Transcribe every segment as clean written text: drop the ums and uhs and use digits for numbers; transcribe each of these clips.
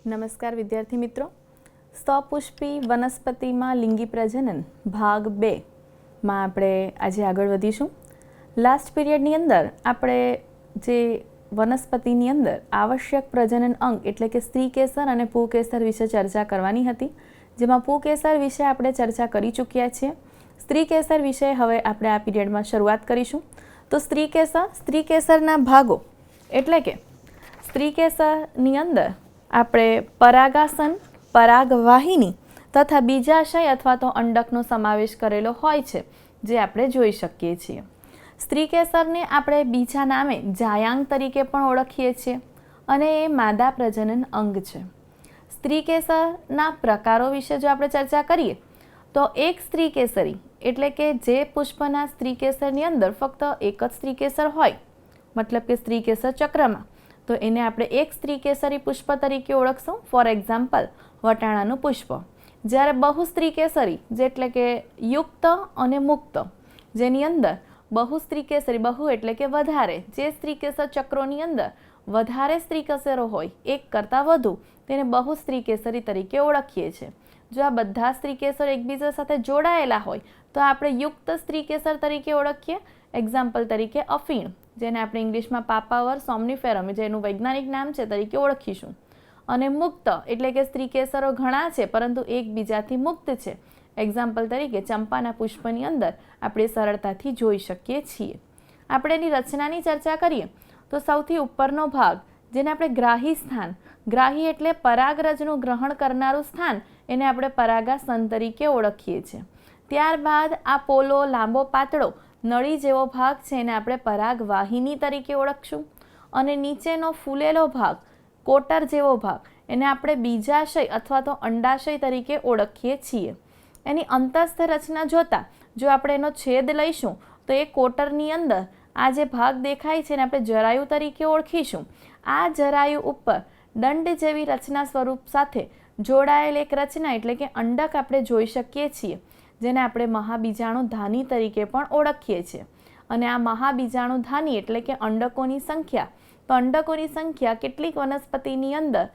નમસ્કાર વિદ્યાર્થી મિત્રો, સપુષ્પી વનસ્પતિમાં લિંગી પ્રજનન ભાગ 2માં આપણે આજે આગળ વધીશું. લાસ્ટ પીરિયડની અંદર આપણે જે વનસ્પતિની અંદર આવશ્યક પ્રજનન અંગ એટલે કે સ્ત્રીકેસર અને પુંકેસર વિશે ચર્ચા કરવાની હતી, જેમાં પુંકેસર વિશે આપણે ચર્ચા કરી ચૂક્યા છીએ. સ્ત્રીકેસર વિશે હવે આપણે આ પીરિયડમાં શરૂઆત કરીશું. તો સ્ત્રીકેસરના ભાગો એટલે કે સ્ત્રીકેસરની અંદર આપણે પરાગાસન, પરાગવાહિની તથા બીજાશય અથવા તો અંડકનો સમાવેશ કરેલો હોય છે, જે આપણે જોઈ શકીએ છીએ. સ્ત્રીકેસરને આપણે બીજા નામે જાયાંગ તરીકે પણ ઓળખીએ છીએ અને એ માદા પ્રજનન અંગ છે. સ્ત્રીકેસરના પ્રકારો વિશે જો આપણે ચર્ચા કરીએ તો એક સ્ત્રીકેસરી એટલે કે જે પુષ્પના સ્ત્રીકેસરની અંદર ફક્ત એક જ સ્ત્રીકેસર હોય, મતલબ કે સ્ત્રીકેસર ચક્રમાં, તો એને આપણે એક સ્ત્રીકેસરી પુષ્પ તરીકે ઓળખશું. ફોર એક્ઝામ્પલ વટાણાનું પુષ્પ. જ્યારે બહુ સ્ત્રીકેસરી એટલે કે યુક્ત અને મુક્ત, જેની અંદર બહુ સ્ત્રીકેસરી, બહુ એટલે કે વધારે, જે સ્ત્રીકેસર ચક્રોની અંદર વધારે સ્ત્રીકેસરો હોય, એક કરતાં વધુ, તેને બહુ સ્ત્રીકેસરી તરીકે ઓળખીએ છીએ. જો આ બધા સ્ત્રીકેસર એકબીજા સાથે જોડાયેલા હોય તો આપણે યુક્ત સ્ત્રીકેસર તરીકે ઓળખીએ. એક્ઝામ્પલ તરીકે અફીણ, જેને આપણે ઇંગ્લિશમાં પાપાવર સોમ્નિફેરમ, જેનું વૈજ્ઞાનિક નામ છે, તરીકે ઓળખીશું. અને મુક્ત એટલે કે સ્ત્રીકેસરો ઘણા છે પરંતુ એકબીજાથી મુક્ત છે. એક્ઝામ્પલ તરીકે ચંપાના પુષ્પની અંદર આપણે સરળતાથી જોઈ શકીએ છીએ. આપણે એની રચનાની ચર્ચા કરીએ તો સૌથી ઉપરનો ભાગ, જેને આપણે ગ્રાહી સ્થાન, ગ્રાહી એટલે પરાગરજનું ગ્રહણ કરનારું સ્થાન, એને આપણે પરાગાસન તરીકે ઓળખીએ છીએ. ત્યારબાદ આ પોલો, લાંબો, પાતળો નળી જેવો ભાગ છે, એને આપણે પરાગવાહિની તરીકે ઓળખશું. અને નીચેનો ફૂલેલો ભાગ, કોટર જેવો ભાગ, એને આપણે બીજાશય અથવા તો અંડાશય તરીકે ઓળખીએ છીએ. એની અંતસ્થ રચના જોતા જો આપણે એનો છેદ લઈશું તો એ કોટરની અંદર આ જે ભાગ દેખાય છે એને આપણે જરાયુ તરીકે ઓળખીશું. આ જરાયુ ઉપર દંડ જેવી રચના સ્વરૂપ સાથે જોડાયેલ એક રચના એટલે કે અંડક આપણે જોઈ શકીએ છીએ, જેને આપણે મહાબીજાણુધાની તરીકે પણ ઓળખીએ છીએ. અને આ મહાબીજાણુધાની એટલે કે અંડકોની સંખ્યા, તો અંડકોની સંખ્યા કેટલીક વનસ્પતિની અંદર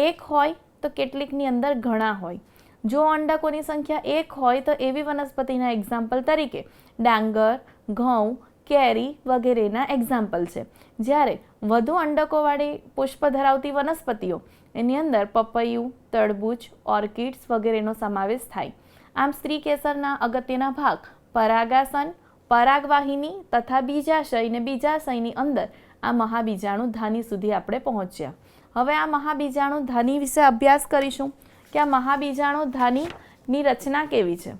એક હોય તો કેટલીકની અંદર ઘણા હોય. જો અંડકોની સંખ્યા એક હોય તો એવી વનસ્પતિના એક્ઝામ્પલ તરીકે ડાંગર, ઘઉં, કેરી વગેરેના એક્ઝામ્પલ છે. જ્યારે વધુ અંડકોવાળી પુષ્પ ધરાવતી વનસ્પતિઓ, એની અંદર પપૈયું, તરબૂચ, ઓર્કિડ્સ વગેરેનો સમાવેશ થાય. આમ સ્ત્રીકેસરના અગત્યના ભાગ પરાગાસન, પરાગવાહિની તથા બીજાશય, અને બીજાશયની અંદર આ મહાબીજાણુધાની સુધી આપણે પહોંચ્યા. હવે આ મહાબીજાણુધાની વિશે અભ્યાસ કરીશું કે આ મહાબીજાણુધાનીની રચના કેવી છે.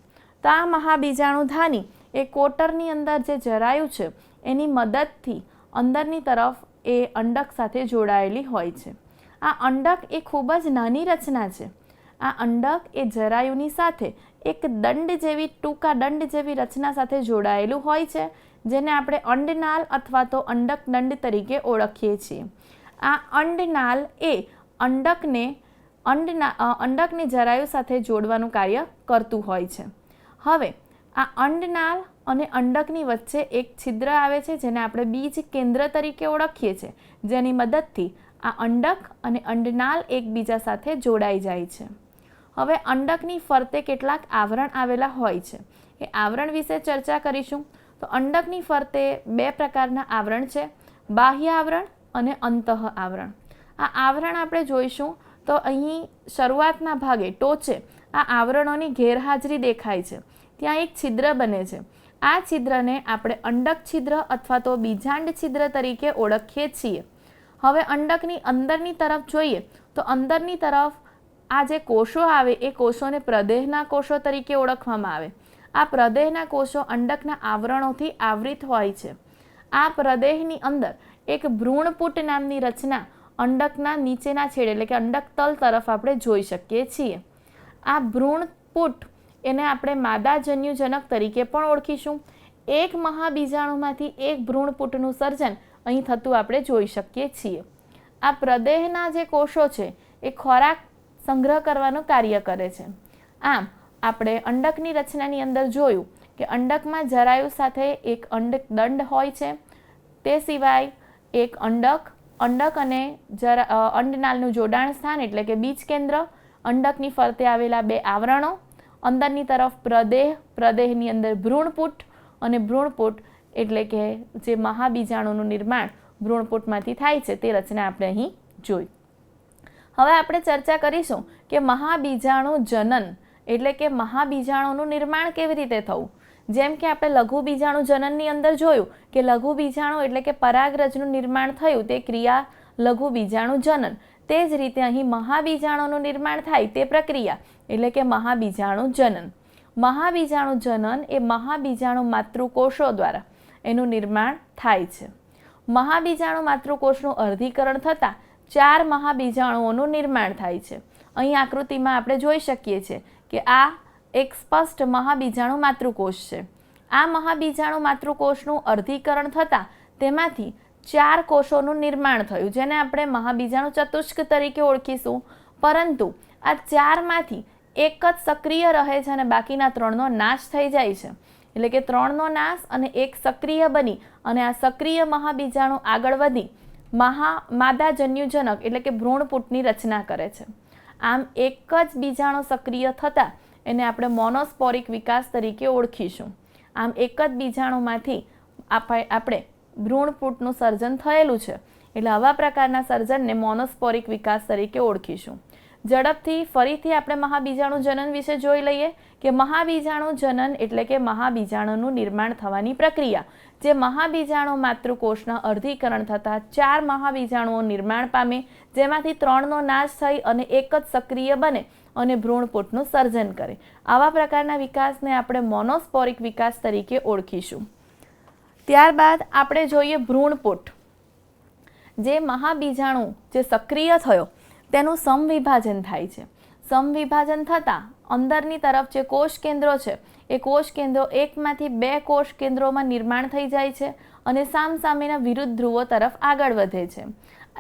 તો આ મહાબીજાણુધાની એ કોટરની અંદર જે જરાયુ છે એની મદદથી અંદરની તરફ એ અંડક સાથે જોડાયેલી હોય છે. આ અંડક એ ખૂબ જ નાની રચના છે. આ અંડક એ જરાયુની સાથે એક દંડ જેવી, ટૂંકા દંડ જેવી રચના સાથે જોડાયેલું હોય છે, જેને આપણે અંડનાલ અથવા તો અંડક દંડ તરીકે ઓળખીએ છીએ. આ અંડનાલ એ અંડકને જરાયુ સાથે જોડવાનું કાર્ય કરતું હોય છે. હવે આ અંડનાલ અને અંડકની વચ્ચે એક છિદ્ર આવે છે, જેને આપણે બીજ કેન્દ્ર તરીકે ઓળખીએ છીએ, જેની મદદથી આ અંડક અને અંડનાલ એકબીજા સાથે જોડાઈ જાય છે. હવે અંડકની ફરતે કેટલાક આવરણ આવેલા હોય છે, એ આવરણ વિશે ચર્ચા કરીશું. તો અંડકની ફરતે બે પ્રકારના આવરણ છે, બાહ્ય આવરણ અને અંતઃ આવરણ. આ આવરણ આપણે જોઈશું તો અહીં શરૂઆતના ભાગે ટોચે આ આવરણોની ગેરહાજરી દેખાય છે. ત્યાં એક છિદ્ર બને છે. આ છિદ્રને આપણે અંડક છિદ્ર અથવા તો બીજાંડ છિદ્ર તરીકે ઓળખીએ છીએ. હવે અંડકની અંદરની તરફ જોઈએ તો અંદરની તરફ આ જે કોષો આવે એ કોષોને પ્રદેહના કોષો તરીકે ઓળખવામાં આવે. આ પ્રદેહના કોષો અંડકના આવરણોથી આવૃત હોય છે. આ પ્રદેહની અંદર એક ભ્રૂણપુટ નામની રચના અંડકના નીચેના છેડે એટલે કે અંડક તલ તરફ આપણે જોઈ શકીએ છીએ. આ ભ્રૂણપુટ એને આપણે માદા જન્યુજનક તરીકે પણ ઓળખીશું. એક મહાબીજાણુમાંથી એક ભ્રૂણપુટનું સર્જન અહીં થતું આપણે જોઈ શકીએ છીએ. આ પ્રદેહના જે કોષો છે એ ખોરાક સંગ્રહ કરવાનું કાર્ય કરે છે. આમ આપણે અંડકની રચનાની અંદર જોયું કે અંડકમાં જરાયુ સાથે એક અંડક દંડ હોય છે. તે સિવાય એક અંડક અંડક અને અંડનાળનું જોડાણ સ્થાન એટલે કે બીજ કેન્દ્ર, અંડકની ફરતે આવેલા 2 આવરણો, અંદરની તરફ પ્રદેહ, પ્રદેહની અંદર ભ્રૂણપુટ અને ભ્રૂણપુટ એટલે કે જે મહાબીજાણુનું નિર્માણ ભ્રૂણપુટમાંથી થાય છે તે રચના આપણે અહીં જોઈ. હવે આપણે ચર્ચા કરીશું કે મહાબીજાણુ જનન એટલે કે મહાબીજાણુનું નિર્માણ કેવી રીતે થવું. જેમ કે આપણે લઘુ બીજાણુ જનનની અંદર જોયું કે લઘુ બીજાણુ એટલે કે પરાગરજનું નિર્માણ થયું તે ક્રિયા લઘુ બીજાણુ જનન. તે જ રીતે અહીં મહાબીજાણુનું નિર્માણ થાય તે પ્રક્રિયા એટલે કે મહાબીજાણુ જનન. મહાબીજાણુ જનન એ મહાબીજાણુ માતૃકોષો દ્વારા એનું નિર્માણ થાય છે. મહાબીજાણુ માતૃકોષનું અર્ધીકરણ થતાં 4 મહાબીજાણુઓનું નિર્માણ થાય છે. અહીં આકૃતિમાં આપણે જોઈ શકીએ છીએ કે આ એક સ્પષ્ટ મહાબીજાણુ માતૃકોષ છે. આ મહાબીજાણુ માતૃકોષનું અર્ધીકરણ થતાં તેમાંથી 4 કોષોનું નિર્માણ થયું જેને આપણે મહાબીજાણુ ચતુષ્ક તરીકે ઓળખીશું. પરંતુ આ 4માંથી એક જ સક્રિય રહે છે અને બાકીના 3નો નાશ થઈ જાય છે. એટલે કે 3નો નાશ અને એક સક્રિય બની અને આ સક્રિય મહાબીજાણુ આગળ વધી માદાજન્યુજનક એટલે કે ભ્રૂણપુટની રચના કરે છે. આમ એક જ બીજાણુ સક્રિય થતાં એને આપણે મોનોસ્પોરિક વિકાસ તરીકે ઓળખીશું. આમ એક જ બીજાણુમાંથી આપણે ભ્રૂણપુટનું સર્જન થયેલું છે એટલે આવા પ્રકારના સર્જનને મોનોસ્પોરિક વિકાસ તરીકે ઓળખીશું. ઝડપથી ફરીથી આપણે મહાબીજાણુ જનન વિશે જોઈ લઈએ કે મહાબીજાણુ જનન એટલે કે મહાબીજાણુનું નિર્માણ થવાની પ્રક્રિયા. જે મહાબીજાણુ માતૃકોષના અર્ધીકરણ થતાં 4 મહાબીજાણુઓ નિર્માણ પામે જેમાંથી 3નો નાશ થઈ અને એક જ સક્રિય બને અને ભ્રૂણપુટનું સર્જન કરે. આવા પ્રકારના વિકાસને આપણે મોનોસ્પોરિક વિકાસ તરીકે ઓળખીશું. ત્યારબાદ આપણે જોઈએ ભ્રૂણપુટ. જે મહાબીજાણુ જે સક્રિય થયો તેનું સમવિભાજન થાય છે. સમવિભાજન થતાં અંદરની તરફ જે કોષ કેન્દ્રો છે એ કોષ કેન્દ્રો એકમાંથી 2 કોષ કેન્દ્રોમાં નિર્માણ થઈ જાય છે અને સામસામેના વિરુદ્ધ ધ્રુવો તરફ આગળ વધે છે,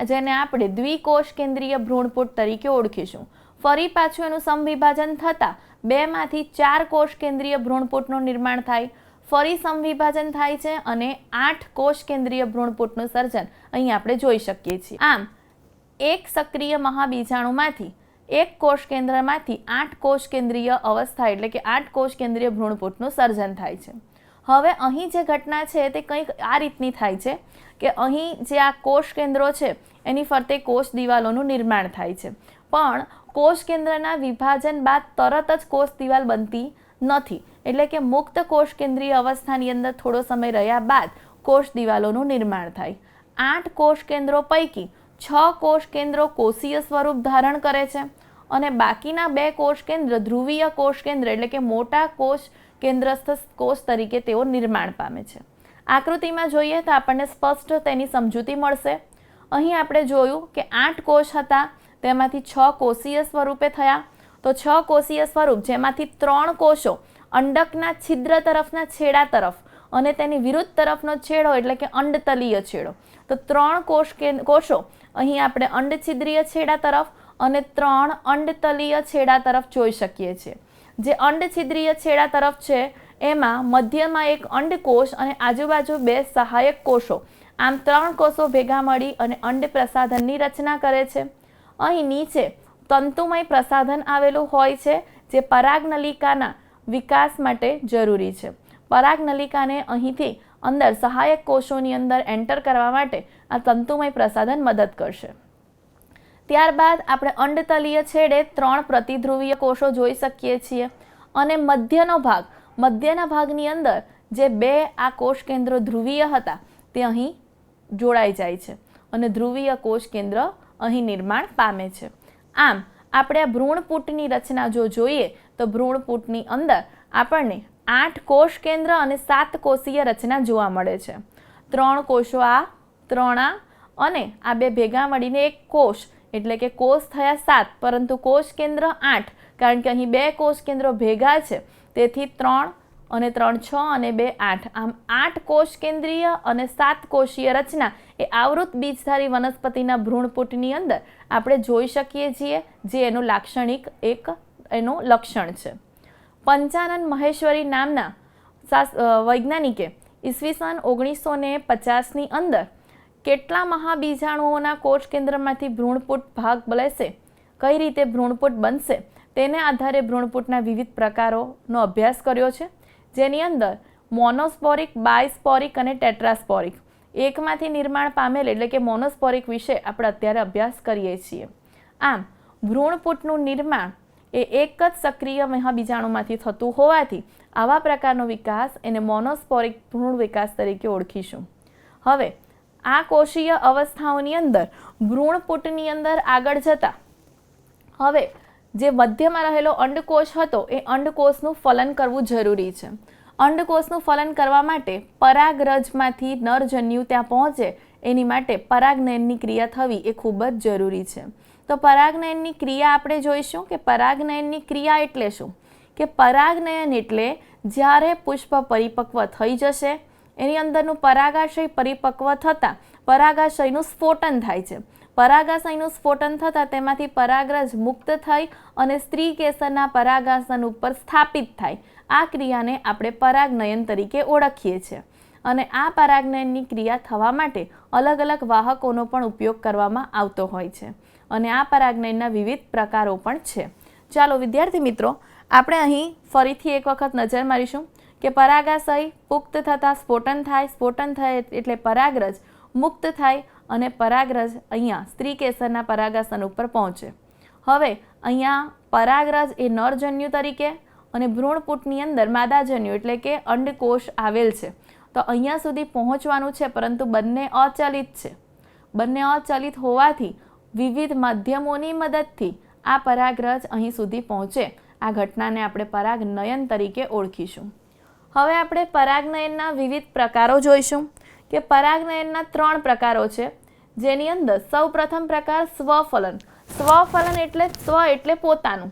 જેને આપણે દ્વિકોષ કેન્દ્રીય ભ્રૂણપુટ તરીકે ઓળખીશું. ફરી પાછું એનું સમવિભાજન થતાં 2માંથી 4 કોષ કેન્દ્રીય ભ્રૂણપુટનું નિર્માણ થાય. ફરી સમવિભાજન થાય છે અને 8 કોષ કેન્દ્રીય ભ્રૂણપુટનું સર્જન અહીં આપણે જોઈ શકીએ છીએ. આમ એક સક્રિય મહાબીજાણુમાંથી એક કોષ કેન્દ્રમાંથી 8 કોષ કેન્દ્રીય અવસ્થા એટલે કે 8 કોષ કેન્દ્રીય ભ્રૂણપુટનું સર્જન થાય છે. હવે અહીં જે ઘટના છે તે કંઈક આ રીતની થાય છે કે અહીં જે આ કોષ કેન્દ્રો છે એની ફરતે કોષ દિવાલોનું નિર્માણ થાય છે. પણ કોષ કેન્દ્રના વિભાજન બાદ તરત જ કોષ દિવાલ બનતી નથી. એટલે કે મુક્ત કોષ કેન્દ્રીય અવસ્થાની અંદર થોડો સમય રહ્યા બાદ કોષ દિવાલોનું નિર્માણ થાય. 8 કોષ કેન્દ્રો પૈકી 6 કોષ કેન્દ્રો કોષીય સ્વરૂપ ધારણ કરે છે અને બાકીના 2 કોષ કેન્દ્ર ધ્રુવીય કોષ કેન્દ્ર એટલે કે મોટા કોષ કેન્દ્રસ્થ કોષ તરીકે તેઓ નિર્માણ પામે છે. આકૃતિમાં જોઈએ તો આપણને સ્પષ્ટ તેની સમજૂતી મળશે. અહીં આપણે જોયું કે 8 કોષ હતા તેમાંથી 6 કોષીય સ્વરૂપે થયા. તો 6 કોષીય સ્વરૂપ જેમાંથી 3 કોષો અંડકના છિદ્ર તરફના છેડા તરફ અને તેની વિરુદ્ધ તરફનો છેડો એટલે કે અંડતલીય છેડો. તો 3 કોષો અહીં આપણે અંડછિદ્રીય છેડા તરફ અને 3 અંડતલીય છેડા તરફ જોઈ શકીએ છીએ. જે અંડછિદ્રીય છેડા તરફ છે એમાં મધ્યમાં એક અંડકોષ અને આજુબાજુ 2 સહાયક કોષો. આમ 3 કોષો ભેગા મળી અને અંડ પ્રસાધનની રચના કરે છે. અહીં નીચે તંતુમય પ્રસાધન આવેલું હોય છે જે પરાગનલિકાના વિકાસ માટે જરૂરી છે. પરાગનલિકાને અહીંથી અંદર સહાયક કોષોની અંદર એન્ટર કરવા માટે આ તંતુમય પ્રસાધન મદદ કરશે. ત્યારબાદ આપણે અંડતલીય છેડે 3 પ્રતિધ્રુવીય કોષો જોઈ શકીએ છીએ અને મધ્યના ભાગની અંદર જે 2 આ કોષ કેન્દ્રો ધ્રુવીય હતા તે અહીં જોડાઈ જાય છે અને ધ્રુવીય કોષ કેન્દ્ર અહીં નિર્માણ પામે છે. આમ આપણે આ ભ્રૂણપુટની રચના જો જોઈએ તો ભ્રૂણપુટની અંદર આપણને 8 કોષ કેન્દ્ર અને 7 કોષીય રચના જોવા મળે છે. 3 કોષો આ 3 આ અને આ 2 ભેગા મળીને એક કોષ એટલે કે કોષ થયા 7 પરંતુ કોષ કેન્દ્ર 8 કારણ કે અહીં 2 કોષ કેન્દ્રો ભેગા છે તેથી 3 અને 3 6 અને 2 8. આમ 8 કોષ કેન્દ્રીય અને 7 કોષીય રચના એ આવૃત બીજધારી વનસ્પતિના ભ્રૂણપુટની અંદર આપણે જોઈ શકીએ છીએ જે એનું લાક્ષણિક એનું લક્ષણ છે. પંચાનન મહેશ્વરી નામના વૈજ્ઞાનિકે ઈસવીસન 1950ની અંદર કેટલા મહાબીજાણુઓના કોષ કેન્દ્રમાંથી ભ્રૂણપુટ ભાગ લેશે, કઈ રીતે ભ્રૂણપુટ બનશે, તેને આધારે ભ્રૂણપુટના વિવિધ પ્રકારોનો અભ્યાસ કર્યો છે, જેની અંદર મોનોસ્પોરિક, બાયસ્પોરિક અને ટેટ્રાસ્પોરિક એકમાંથી નિર્માણ પામેલ એટલે કે મોનોસ્પોરિક વિશે આપણે અત્યારે અભ્યાસ કરીએ છીએ. આમ ભ્રૂણપુટનું નિર્માણ એ એક જ સક્રિય મહાબીજાણુમાંથી થતું હોવાથી આવા પ્રકારનો વિકાસ એને મોનોસ્પોરિક ભ્રૂણ વિકાસ તરીકે ઓળખીશું. હવે આ કોષીય અવસ્થાઓની અંદર ભ્રૂણપુટની અંદર આગળ જતા હવે જે મધ્યમાં રહેલો અંડકોષ હતો એ અંડકોષનું ફલન કરવું જરૂરી છે. અંડકોષનું ફલન કરવા માટે પરાગરજમાંથી નરજન્યુ ત્યાં પહોંચે એની માટે પરાગનયનની ક્રિયા થવી એ ખૂબ જ જરૂરી છે. તો પરાગનયનની ક્રિયા આપણે જોઈશું કે પરાગનયનની ક્રિયા એટલે શું, કે પરાગનયન એટલે જ્યારે પુષ્પ પરિપક્વ થઈ જશે એની અંદરનું પરાગાશય પરિપક્વ થતાં પરાગાશયનું સ્ફોટન થાય છે. પરાગાશયનું સ્ફોટન થતાં તેમાંથી પરાગરજ મુક્ત થઈ અને સ્ત્રી કેસરના પરાગાસન ઉપર સ્થાપિત થાય. આ ક્રિયાને આપણે પરાગનયન તરીકે ઓળખીએ છીએ. અને આ પરાગનયનની ક્રિયા થવા માટે અલગ અલગ વાહકોનો પણ ઉપયોગ કરવામાં આવતો હોય છે અને આ પરાગનયનના વિવિધ પ્રકારો પણ છે. ચાલો વિદ્યાર્થી મિત્રો, આપણે અહીં ફરીથી એક વખત નજર મારીશું કે પરાગાશય પુખ્ત થતાં સ્ફોટન થાય, સ્ફોટન થાય એટલે પરાગરજ મુક્ત થાય અને પરાગરજ અહીંયા સ્ત્રી કેસરના પરાગાસન ઉપર પહોંચે. હવે અહીંયા પરાગરજ એ નરજન્યુ તરીકે અને ભ્રૂણપુટની અંદર માદાજન્યુ એટલે કે અંડકોષ આવેલ છે. તો અહીંયા સુધી પહોંચવાનું છે, પરંતુ બંને અચલિત છે. બંને અચલિત હોવાથી વિવિધ માધ્યમોની મદદથી આ પરાગરજ અહીં સુધી પહોંચે. આ ઘટનાને આપણે પરાગનયન તરીકે ઓળખીશું. હવે આપણે પરાગનયનના વિવિધ પ્રકારો જોઈશું કે પરાગનયનના 3 પ્રકારો છે, જેની અંદર સૌપ્રથમ પ્રકાર સ્વફલન. સ્વફલન એટલે સ્વ એટલે પોતાનું.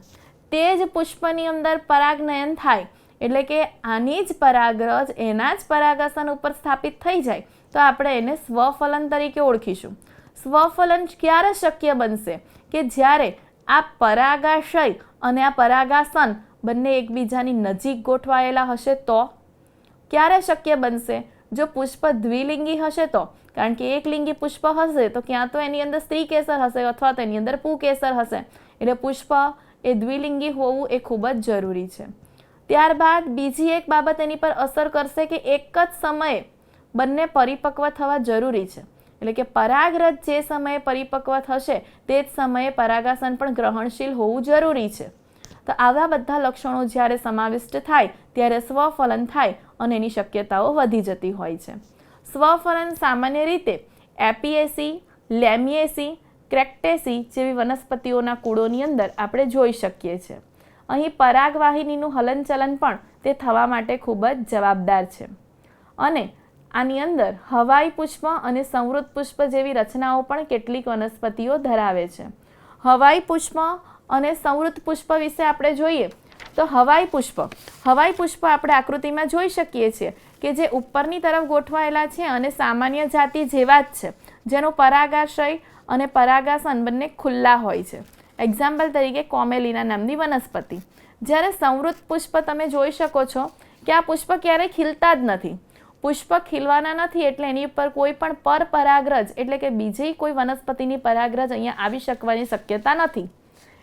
તે જ પુષ્પની અંદર પરાગનયન થાય એટલે કે આની જ પરાગરજ એના જ પરાગાસન ઉપર સ્થાપિત થઈ જાય તો આપણે એને સ્વફલન તરીકે ઓળખીશું. સ્વફલન ક્યારે શક્ય બનશે કે જ્યારે આ પરાગાશય અને આ પરાગાસન બંને એકબીજાની નજીક ગોઠવાયેલા હશે તો. ક્યારે શક્ય બનશે? જો પુષ્પ દ્વિલિંગી હશે તો, કારણ કે એક લિંગી પુષ્પ હશે તો ક્યાં તો એની અંદર સ્ત્રી કેસર હશે અથવા તો એની અંદર પુકેસર હશે. એટલે પુષ્પ એ દ્વિલિંગી હોવું એ ખૂબ જ જરૂરી છે. ત્યારબાદ બીજી એક બાબત એની પર અસર કરશે કે એક જ સમયે બંને પરિપક્વ થવા જરૂરી છે. એટલે કે પરાગરજ જે સમયે પરિપક્વ થશે તે જ સમયે પરાગાસન પણ ગ્રહણશીલ હોવું જરૂરી છે. તો આવા બધા લક્ષણો જ્યારે સમાવિષ્ટ થાય ત્યારે સ્વફલન થાય અને એની શક્યતાઓ વધી જતી હોય છે. સ્વફલન સામાન્ય રીતે એપિએસી, લેમિએસી, ક્રેક્ટેસી જેવી વનસ્પતિઓના કુળોની અંદર આપણે જોઈ શકીએ છીએ. અહીં પરાગવાહિનીનું હલનચલન પણ તે થવા માટે ખૂબ જ જવાબદાર છે. અને આની અંદર હવાઈ પુષ્પ અને સંવૃત પુષ્પ જેવી રચનાઓ પણ કેટલીક વનસ્પતિઓ ધરાવે છે. હવાઈ પુષ્પ અને સંવૃત પુષ્પ વિશે આપણે જોઈએ તો હવાઈ પુષ્પ આપણે આકૃતિમાં જોઈ શકીએ છીએ કે જે ઉપરની તરફ ગોઠવાયેલા છે અને સામાન્ય જાતિ જેવા જ છે, જેનો પરાગાશય અને પરાગાસન બંને ખુલ્લા હોય છે. એક્ઝામ્પલ તરીકે કોમેલિના નામની વનસ્પતિ. જ્યારે સંવૃત પુષ્પ તમે જોઈ શકો છો કે આ પુષ્પ ક્યારેય ખીલતા જ નથી. પુષ્પ ખીલવાના નથી એટલે એની ઉપર કોઈ પણ પરપરાગરજ એટલે કે બીજી કોઈ વનસ્પતિની પરાગરજ અહીંયા આવી શકવાની શક્યતા નથી.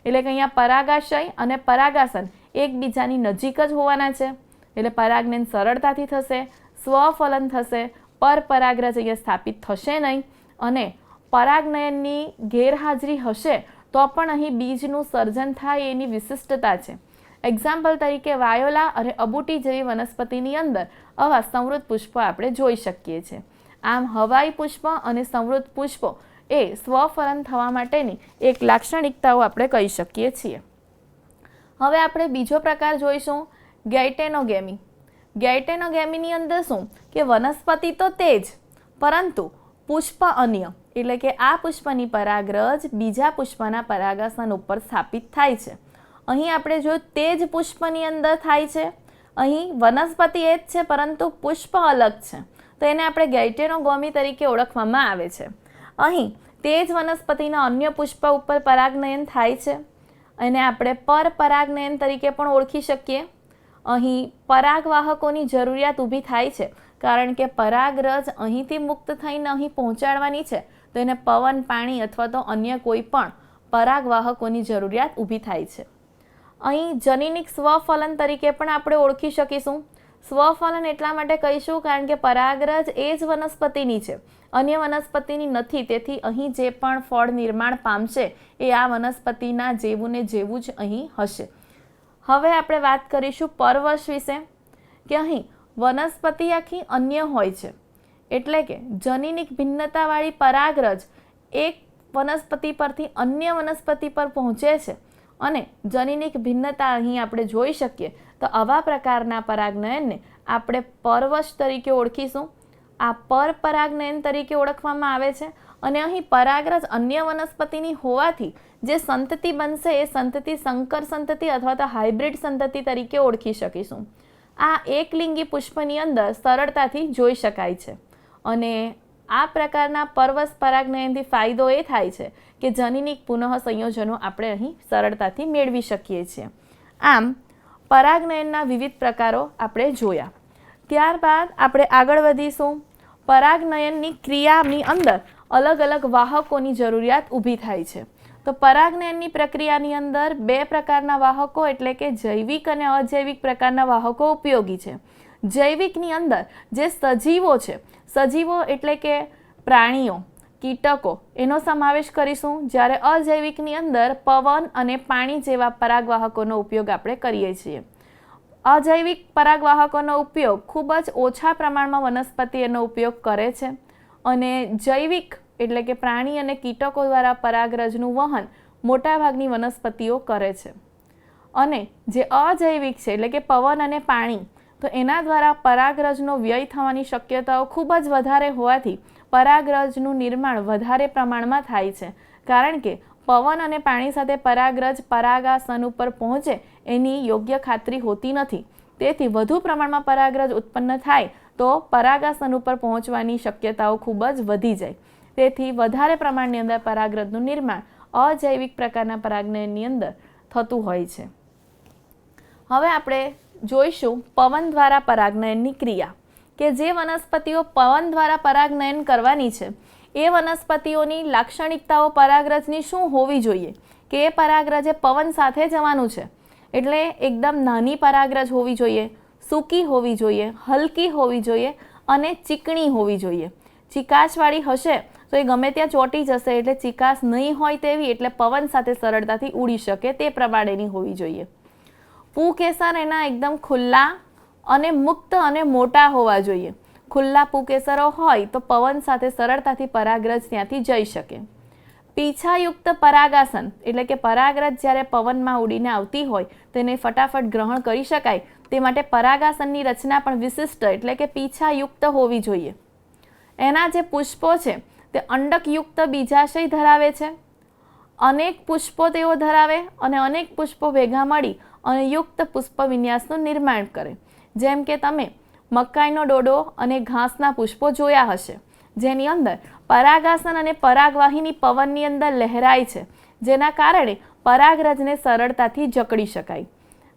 એટલે કે અહીંયા પરાગાશય અને પરાગાસન એકબીજાની નજીક જ હોવાના છે. એટલે પરાગનયન સરળતાથી થશે, સ્વફલન થશે, પરપરાગરજ અહીંયા સ્થાપિત થશે નહીં અને પરાગનયનની ગેરહાજરી હશે તો પણ અહીં બીજનું સર્જન થાય એની વિશિષ્ટતા છે. એક્ઝામ્પલ તરીકે વાયોલા અને અબુટી જેવી વનસ્પતિની અંદર આવા સંવૃત પુષ્પો આપણે જોઈ શકીએ છીએ. આમ હવાઈ પુષ્પ અને સંવૃત પુષ્પો એ સ્વફલન થવા માટેની એક લાક્ષણિકતાઓ આપણે કહી શકીએ છીએ. હવે આપણે બીજો પ્રકાર જોઈશું, ગેઇટેનોગેમી. ગેઇટેનોગેમીની અંદર શું કે વનસ્પતિ તો તે જ, પરંતુ પુષ્પ અન્ય એટલે કે આ પુષ્પની પરાગરજ બીજા પુષ્પના પરાગાસન ઉપર સ્થાપિત થાય છે. અહીં આપણે જોયું તે જ પુષ્પની અંદર થાય છે. અહીં વનસ્પતિ એ જ છે પરંતુ પુષ્પ અલગ છે, તો એને આપણે ગેઇટેનોગેમી તરીકે ઓળખવામાં આવે છે. અહીં તે જ વનસ્પતિના અન્ય પુષ્પ ઉપર પરાગનયન થાય છે. એને આપણે પરપરાગનયન તરીકે પણ ઓળખી શકીએ. અહીં પરાગવાહકોની જરૂરિયાત ઊભી થાય છે કારણ કે પરાગરજ અહીંથી મુક્ત થઈને અહીં પહોંચાડવાની છે, તો એને પવન, પાણી અથવા તો અન્ય કોઈ પણ પરાગવાહકોની જરૂરિયાત ઊભી થાય છે. અહીં જનીનિક સ્વફલન તરીકે પણ આપણે ઓળખી શકીશું. સ્વફલન એટલા માટે કહીશું કારણ કે પરાગરજ એ જ વનસ્પતિની છે, અન્ય વનસ્પતિની નથી. તેથી અહીં જે પણ ફળ નિર્માણ પામશે એ આ વનસ્પતિના જેવું ને જેવું જ અહીં હશે. હવે આપણે વાત કરીશું પરવશ વિશે, કે અહીં વનસ્પતિ આખી અન્ય હોય છે, એટલે કે જનીનિક ભિન્નતાવાળી પરાગરજ એક વનસ્પતિ પરથી અન્ય વનસ્પતિ પર પહોંચે છે અને જનીનિક ભિન્નતા અહીં આપણે જોઈ શકીએ. તો આવા પ્રકારના પરાગનયનને આપણે પરવશ તરીકે ઓળખીશું. આ પરપરાગનયન તરીકે ઓળખવામાં આવે છે. અને અહીં પરાગરજ અન્ય વનસ્પતિની હોવાથી જે સંતતિ બનશે એ સંતતિ સંકર સંતતિ અથવા તો હાઇબ્રિડ સંતતિ તરીકે ઓળખી શકીશું. આ એકલિંગી પુષ્પની અંદર સરળતાથી જોઈ શકાય છે. અને આ પ્રકારના પરવશ પરાગનયનથી ફાયદો એ થાય છે કે જનીનિક પુનઃ સંયોજનો આપણે અહીં સરળતાથી મેળવી શકીએ છીએ. આમ પરાગનયનના વિવિધ પ્રકારો આપણે જોયા. ત્યારબાદ આપણે આગળ વધીશું. પરાગનયનની ક્રિયાની અંદર અલગ અલગ વાહકોની જરૂરિયાત ઊભી થાય છે. તો પરાગનયનની પ્રક્રિયાની અંદર બે પ્રકારના વાહકો એટલે કે જૈવિક અને અજૈવિક પ્રકારના વાહકો ઉપયોગી છે. જૈવિકની અંદર જે સજીવો છે, સજીવો એટલે કે પ્રાણીઓ, કીટકો, એનો સમાવેશ કરીશું. જ્યારે અજૈવિકની અંદર પવન અને પાણી જેવા પરાગવાહકોનો ઉપયોગ આપણે કરીએ છીએ. અજૈવિક પરાગવાહકોનો ઉપયોગ ખૂબ જ ઓછા પ્રમાણમાં વનસ્પતિ એનો ઉપયોગ કરે છે. અને જૈવિક એટલે કે પ્રાણી અને કીટકો દ્વારા પરાગરજનું વહન મોટાભાગની વનસ્પતિઓ કરે છે. અને જે અજૈવિક છે એટલે કે પવન અને પાણી, તો એના દ્વારા પરાગરજનો વ્યય થવાની શક્યતાઓ ખૂબ જ વધારે હોવાથી પરાગરજનું નિર્માણ વધારે પ્રમાણમાં થાય છે. કારણ કે પવન અને પાણી સાથે પરાગરજ પરાગાસન ઉપર પહોંચે એની યોગ્ય ખાતરી હોતી નથી. તેથી વધુ પ્રમાણમાં પરાગરજ ઉત્પન્ન થાય તો પરાગાસન ઉપર પહોંચવાની શક્યતાઓ ખૂબ જ વધી જાય. તેથી વધારે પ્રમાણની અંદર પરાગરજનું નિર્માણ અજૈવિક પ્રકારના પરાગનયનની અંદર થતું હોય છે. હવે આપણે જોઈશું પવન દ્વારા પરાગનયનની ક્રિયા, કે જે વનસ્પતિઓ પવન દ્વારા પરાગનયન કરવાની છે એ વનસ્પતિઓની લાક્ષણિકતાઓ પરાગરજની શું હોવી જોઈએ, કે એ પરાગરજે પવન સાથે જવાનું છે. એટલે એકદમ નાની પરાગરજ હોવી જોઈએ, સૂકી હોવી જોઈએ, હલકી હોવી જોઈએ અને ચીકણી હોવી જોઈએ. ચીકાશવાળી હશે તો એ ગમે ત્યાં ચોંટી જશે, એટલે ચીકાશ નહીં હોય તેવી, એટલે પવન સાથે સરળતાથી ઉડી શકે તે પ્રમાણેની હોવી જોઈએ. પૂકેસર એના એકદમ ખુલ્લા અને મુક્ત અને મોટા હોવા જોઈએ. ખુલ્લા પૂકેસરો હોય તો પવન સાથે સરળતાથી પરાગરજ ત્યાંથી જઈ શકે. પીછાયુક્ત પરાગાસન એટલે કે પરાગરજ જ્યારે પવનમાં ઉડીને આવતી હોય તેને ફટાફટ ગ્રહણ કરી શકાય તે માટે પરાગાસનની રચના પણ વિશિષ્ટ એટલે કે પીછાયુક્ત હોવી જોઈએ. એના જે પુષ્પો છે તે અંડકયુક્ત બીજાશય ધરાવે છે. અનેક પુષ્પો તેઓ ધરાવે અને અનેક પુષ્પો ભેગા મળી અને યુક્ત પુષ્પ વિન્યાસનું નિર્માણ કરે. જેમ કે તમે મકાઈનો ડોડો અને ઘાસના પુષ્પો જોયા હશે, જેની અંદર પરાગાસન અને પરાગવાહિની પવનની અંદર લહેરાય છે, જેના કારણે પરાગરજને સરળતાથી જકડી શકાય.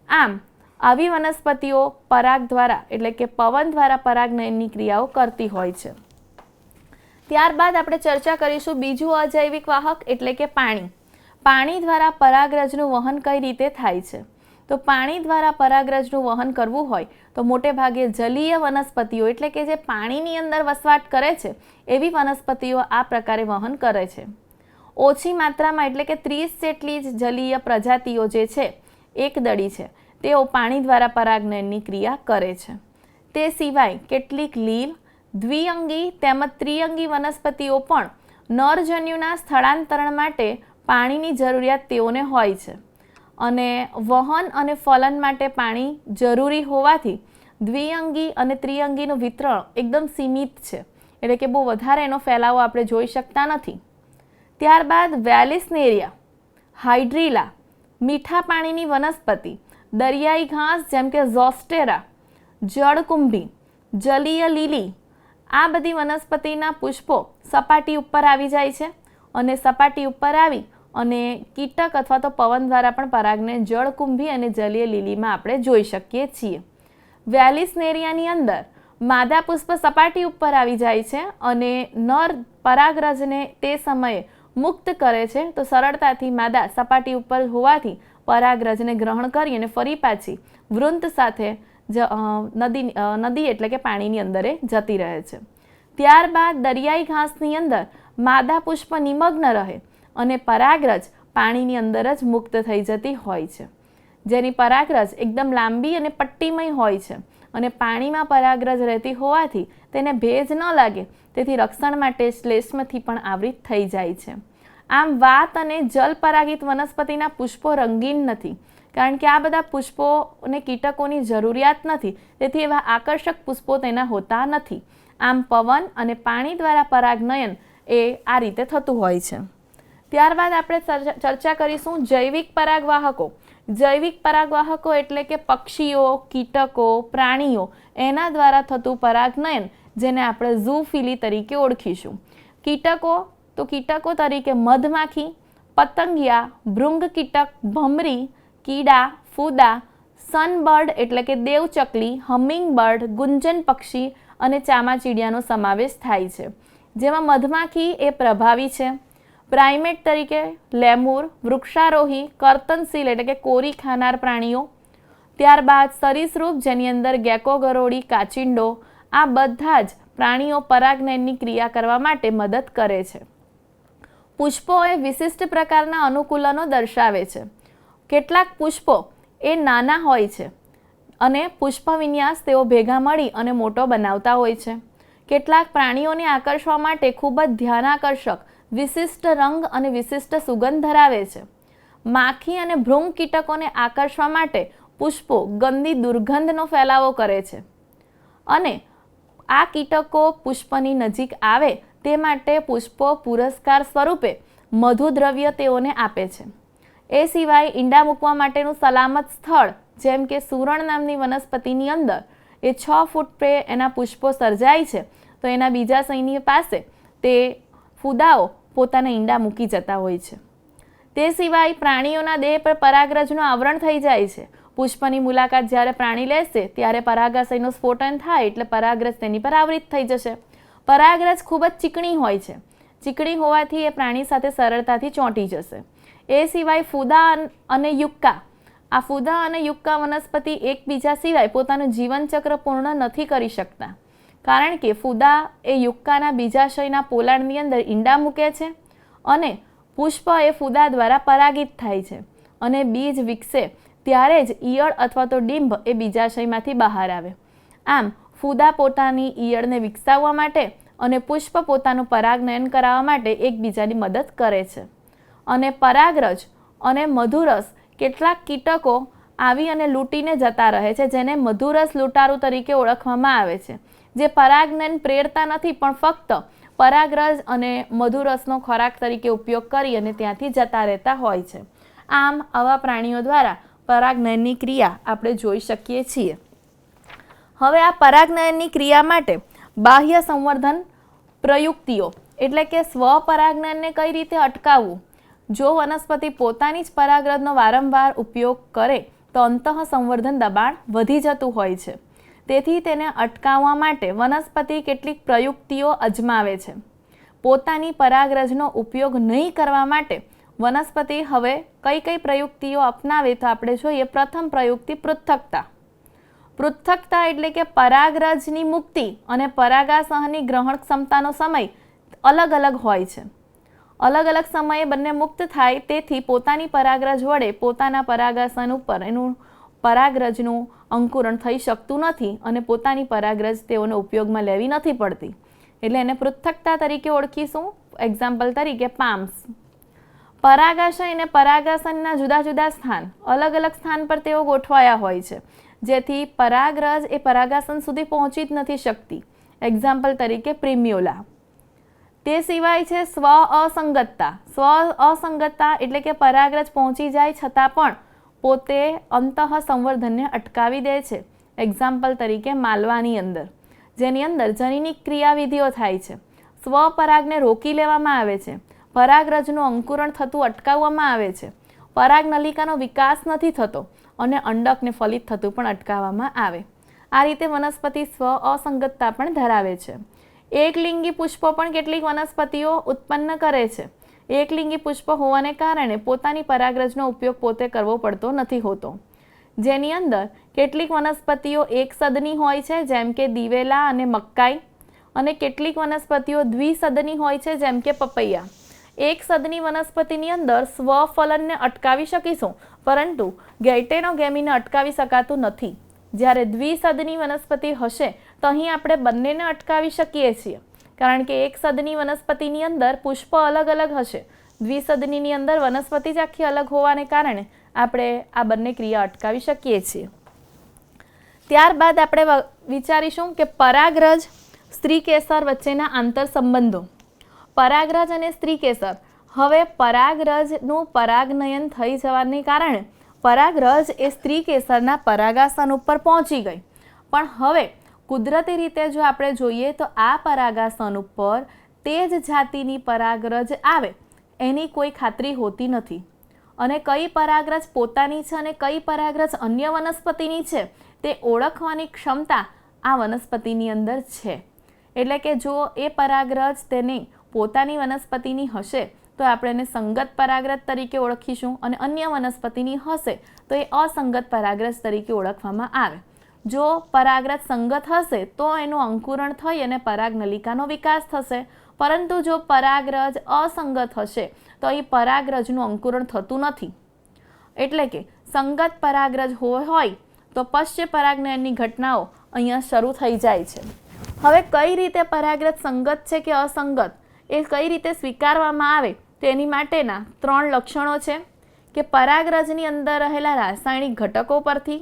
આમ આવી વનસ્પતિઓ પરાગ દ્વારા એટલે કે પવન દ્વારા પરાગનયનની ક્રિયાઓ કરતી હોય છે. ત્યારબાદ આપણે ચર્ચા કરીશું બીજું અજૈવિક વાહક એટલે કે પાણી. પાણી દ્વારા પરાગરજનું વહન કઈ રીતે થાય છે? તો પાણી દ્વારા પરાગરજનું વહન કરવું હોય તો મોટે ભાગે જલીય વનસ્પતિઓ એટલે કે જે પાણીની અંદર વસવાટ કરે છે એવી વનસ્પતિઓ આ પ્રકારે વહન કરે છે. ઓછી માત્રામાં એટલે કે 30 જેટલી જ જલીય પ્રજાતિઓ જે છે, એકદળી છે, તેઓ પાણી દ્વારા પરાગનયનની ક્રિયા કરે છે. તે સિવાય કેટલીક લીલ, દ્વિઅંગી તેમજ ત્રિઅંગી વનસ્પતિઓ પણ નરજન્યુના સ્થળાંતરણ માટે પાણીની જરૂરિયાત તેઓને હોય છે. અને વહન અને ફલન માટે પાણી જરૂરી હોવાથી દ્વિઅંગી અને ત્રિઅંગીનું વિતરણ એકદમ સીમિત છે, એટલે કે બહુ વધારે એનો ફેલાવો આપણે જોઈ શકતા નથી. ત્યારબાદ વેલિસનેરિયા, હાઇડ્રીલા, મીઠા પાણીની વનસ્પતિ, દરિયાઈ ઘાસ જેમ કે ઝોસ્ટેરા, જળકુંભી, જલીય લીલી, આ બધી વનસ્પતિના પુષ્પો સપાટી ઉપર આવી જાય છે અને સપાટી ઉપર આવી અને કીટક અથવા તો પવન દ્વારા પણ પરાગને જળકુંભી અને જલીય લીલીમાં આપણે જોઈ શકીએ છીએ. વેલિસનેરિયાની અંદર માદા પુષ્પ સપાટી ઉપર આવી જાય છે અને નર પરાગરજને તે સમયે મુક્ત કરે છે, તો સરળતાથી માદા સપાટી ઉપર હોવાથી પરાગરજને ગ્રહણ કરી અને ફરી પાછી વૃંત સાથે નદી એટલે કે પાણીની અંદર જતી રહે છે. ત્યારબાદ દરિયાઈ ઘાસની અંદર માદા પુષ્પ નિમગ્ન રહે અને પરાગરજ પાણીની અંદર જ મુક્ત થઈ જતી હોય છે. જેની પરાગરજ એકદમ લાંબી અને પટ્ટીમય હોય છે અને પાણીમાં પરાગરજ રહેતી હોવાથી તેને ભેજ ન લાગે તેથી રક્ષણ માટે શ્લેષ્મથી પણ આવૃત થઈ જાય છે. આમ વાત અને જલ પરાગિત વનસ્પતિના પુષ્પો રંગીન નથી, કારણ કે આ બધા પુષ્પોને કીટકોની જરૂરિયાત નથી, તેથી એવા આકર્ષક પુષ્પો તેના હોતા નથી. આમ પવન અને પાણી દ્વારા પરાગનયન એ આ રીતે થતું હોય છે. ત્યારબાદ આપણે ચર્ચા કરીશું જૈવિક પરાગવાહકો. જૈવિક પરાગવાહકો એટલે કે પક્ષીઓ, કીટકો, પ્રાણીઓ એના દ્વારા થતું પરાગનયન, જેને આપણે ઝૂફિલી તરીકે ઓળખીશું. કીટકો તરીકે મધમાખી, પતંગિયા, ભૃંગ કીટક, ભમરી, કીડા, ફૂદા, સનબર્ડ એટલે કે દેવચકલી, હમિંગબર્ડ, ગુંજન પક્ષી અને ચામાચીડિયાનો સમાવેશ થાય છે. જેમાં મધમાખી એ પ્રભાવી છે. પ્રાઇમેટ તરીકે લેમુર, વૃક્ષારોહી, કર્તનશીલ એટલે કે કોરી ખાનાર પ્રાણીઓ. ત્યારબાદ સરીસૃપ, જેની અંદર ગેકો, ગરોળી, કાચિંડો, આ બધા જ પ્રાણીઓ પરાગનયનની ક્રિયા કરવા માટે મદદ કરે છે. પુષ્પો એ વિશિષ્ટ પ્રકારના અનુકૂલનો દર્શાવે છે. કેટલાક પુષ્પો એ નાના હોય છે અને પુષ્પ વિન્યાસ તેઓ ભેગા મળી અને મોટો બનાવતા હોય છે. કેટલાક પ્રાણીઓને આકર્ષવા માટે ખૂબ જ ધ્યાનાકર્ષક વિશિષ્ટ રંગ અને વિશિષ્ટ સુગંધ ધરાવે છે. માખી અને ભૃંગ કીટકોને આકર્ષવા માટે પુષ્પો ગંદી દુર્ગંધનો ફેલાવો કરે છે અને આ કીટકો પુષ્પની નજીક આવે તે માટે પુષ્પો પુરસ્કાર સ્વરૂપે મધુદ્રવ્ય તેઓને આપે છે. એ સિવાય ઈંડા મૂકવા માટેનું સલામત સ્થળ, જેમ કે સુરણ નામની વનસ્પતિની અંદર એ 6 ફૂટ પે એના પુષ્પો સર્જાય છે, તો એના બીજા સૈન્ય પાસે તે ફૂદાઓ પોતાના ઈંડા મૂકી જતા હોય છે. તે સિવાય પ્રાણીઓના દેહ પર પરાગરજનું આવરણ થઈ જાય છે. પુષ્પની મુલાકાત જ્યારે પ્રાણી લેશે ત્યારે પરાગાશયનું સ્ફોટન થાય એટલે પરાગરજ તેની પર આવૃત થઈ જશે. પરાગરજ ખૂબ જ ચીકણી હોય છે. ચીકણી હોવાથી એ પ્રાણી સાથે સરળતાથી ચોંટી જશે. એ સિવાય ફૂદા અને યુક્કા, આ ફૂદા અને યુક્કા વનસ્પતિ એકબીજા સિવાય પોતાનું જીવનચક્ર પૂર્ણ નથી કરી શકતા, કારણ કે ફૂદા એ યુક્કાના બીજાશયના પોલાણની અંદર ઈંડા મૂકે છે અને પુષ્પ એ ફૂદા દ્વારા પરાગિત થાય છે અને બીજ વિકસે ત્યારે જ ઈયળ અથવા તો ડીંભ એ બીજાશયમાંથી બહાર આવે. આમ ફૂદા પોતાની ઈયળને વિકસાવવા માટે અને પુષ્પ પોતાનું પરાગનયન કરાવવા માટે એકબીજાની મદદ કરે છે. અને પરાગરજ અને મધુરસ કેટલાક કીટકો આવી અને લૂંટીને જતા રહે છે, જેને મધુરસ લૂંટારૂ તરીકે ઓળખવામાં આવે છે, જે પરાગનયન પ્રેરતા નથી પણ ફક્ત પરાગરજ અને મધુરસનો ખોરાક તરીકે ઉપયોગ કરી અને ત્યાંથી જતા રહેતા હોય છે. આમ આવા પ્રાણીઓ દ્વારા પરાગનયનની ક્રિયા આપણે જોઈ શકીએ છીએ. હવે આ પરાગનયનની ક્રિયા માટે બાહ્ય સંવર્ધન પ્રયુક્તિઓ એટલે કે સ્વપરાગનયનને કઈ રીતે અટકાવવું. જો વનસ્પતિ પોતાની જ પરાગરજનો વારંવાર ઉપયોગ કરે તો અંતઃ સંવર્ધન દબાણ વધી જતું હોય છે. તેથી તેને અટકાવવા માટે વનસ્પતિ કેટલીક પ્રયુક્તિઓ અજમાવે છે. પોતાની પરાગરજનો ઉપયોગ નહીં કરવા માટે વનસ્પતિ હવે કઈ કઈ પ્રયુક્તિઓ અપનાવે તો આપણે જોઈએ. પ્રથમ પ્રયુક્તિ પૃથ્થકતા. પૃથ્થકતા એટલે કે પરાગરજની મુક્તિ અને પરાગાશયની ગ્રહણ ક્ષમતાનો સમય અલગ અલગ હોય છે. અલગ અલગ સમયે બંને મુક્ત થાય, તેથી પોતાની પરાગરજ વડે પોતાના પરાગાશય ઉપર એનું પરાગરજનું અંકુરણ થઈ શકતું નથી અને પોતાની પરાગરજ તેઓને ઉપયોગમાં લેવી નથી પડતી, એટલે એને પૃથ્થકતા તરીકે ઓળખીશું. એક્ઝામ્પલ તરીકે પામ્સ. પરાગાશય અને પરાગાશયના જુદા જુદા સ્થાન, અલગ અલગ સ્થાન પર તેઓ ગોઠવાયા હોય છે, જેથી પરાગરજ એ પરાગાશય સુધી પહોંચી જ નથી શકતી. એક્ઝામ્પલ તરીકે પ્રિમ્યુલા. તે સિવાય છે સ્વ અસંગતતા. સ્વ અસંગતતા એટલે કે પરાગરજ પહોંચી જાય છતાં પણ પોતે અંતઃ સંવર્ધનને અટકાવી દે છે. એક્ઝામ્પલ તરીકે માલવાની અંદર, જેની અંદર જનીનિક ક્રિયાવિધિઓ થાય છે. સ્વપરાગને રોકી લેવામાં આવે છે. પરાગરજનું અંકુરણ થતું અટકાવવામાં આવે છે. પરાગનલિકાનો વિકાસ નથી થતો અને અંડકને ફલિત થતું પણ અટકાવવામાં આવે. આ રીતે વનસ્પતિ સ્વ અસંગતતા પણ ધરાવે છે. એકલિંગી પુષ્પો પણ કેટલીક વનસ્પતિઓ ઉત્પન્ન કરે છે. એકલિંગી પુષ્પ હોવાને કારણે પોતાની પરાગરજનો ઉપયોગ પોતે કરવો પડતો નથી હોતો, જેની અંદર કેટલીક વનસ્પતિઓ એકસદની હોય છે, જેમ કે દિવેલા અને મકાઈ, અને કેટલીક વનસ્પતિઓ દ્વિસદની હોય છે, જેમ કે પપૈયા. એકસદની વનસ્પતિની અંદર સ્વફલનને અટકાવી શકીશું, પરંતુ ગેઇટેનોગેમીને અટકાવી શકાતું નથી. જ્યારે દ્વિસદની વનસ્પતિ હશે તો અહીં આપણે બંનેને અટકાવી શકીએ છીએ, કારણ કે એકસદની વનસ્પતિની અંદર પુષ્પ અલગ અલગ હશે, દ્વિસદનીની અંદર વનસ્પતિ જ આખી અલગ હોવાને કારણે આપણે આ બંને ક્રિયા અટકાવી શકીએ છીએ. ત્યારબાદ આપણે વિચારીશું કે પરાગરજ સ્ત્રીકેસર વચ્ચેના આંતર સંબંધો. પરાગરજ અને સ્ત્રીકેસર. હવે પરાગરજનું પરાગનયન થઈ જવાને કારણે પરાગરજ એ સ્ત્રીકેસરના પરાગાસન ઉપર પહોંચી ગઈ, પણ હવે કુદરતી રીતે જો આપણે જોઈએ તો આ પરાગાસન ઉપર તે જ જાતિની પરાગરજ આવે એની કોઈ ખાતરી હોતી નથી, અને કઈ પરાગરજ પોતાની છે અને કઈ પરાગરજ અન્ય વનસ્પતિની છે તે ઓળખવાની ક્ષમતા આ વનસ્પતિની અંદર છે. એટલે કે જો એ પરાગરજ તેને પોતાની વનસ્પતિની હશે તો આપણે એને સંગત પરાગરજ તરીકે ઓળખીશું, અને અન્ય વનસ્પતિની હશે તો એ અસંગત પરાગરજ તરીકે ઓળખવામાં આવે. જો પરાગરજ સંગત હશે તો એનું અંકુરણ થઈ અને પરાગનલિકાનો વિકાસ થશે, પરંતુ જો પરાગરજ અસંગત હશે તો એ પરાગરજનું અંકુરણ થતું નથી. એટલે કે સંગત પરાગરજ હોય તો પશ્ચ પરાગનયનની ઘટનાઓ અહીંયા શરૂ થઈ જાય છે. હવે કઈ રીતે પરાગરજ સંગત છે કે અસંગત એ કઈ રીતે સ્વીકારવામાં આવે તેની માટેના 3 લક્ષણો છે કે પરાગરજની અંદર રહેલા રાસાયણિક ઘટકો પરથી,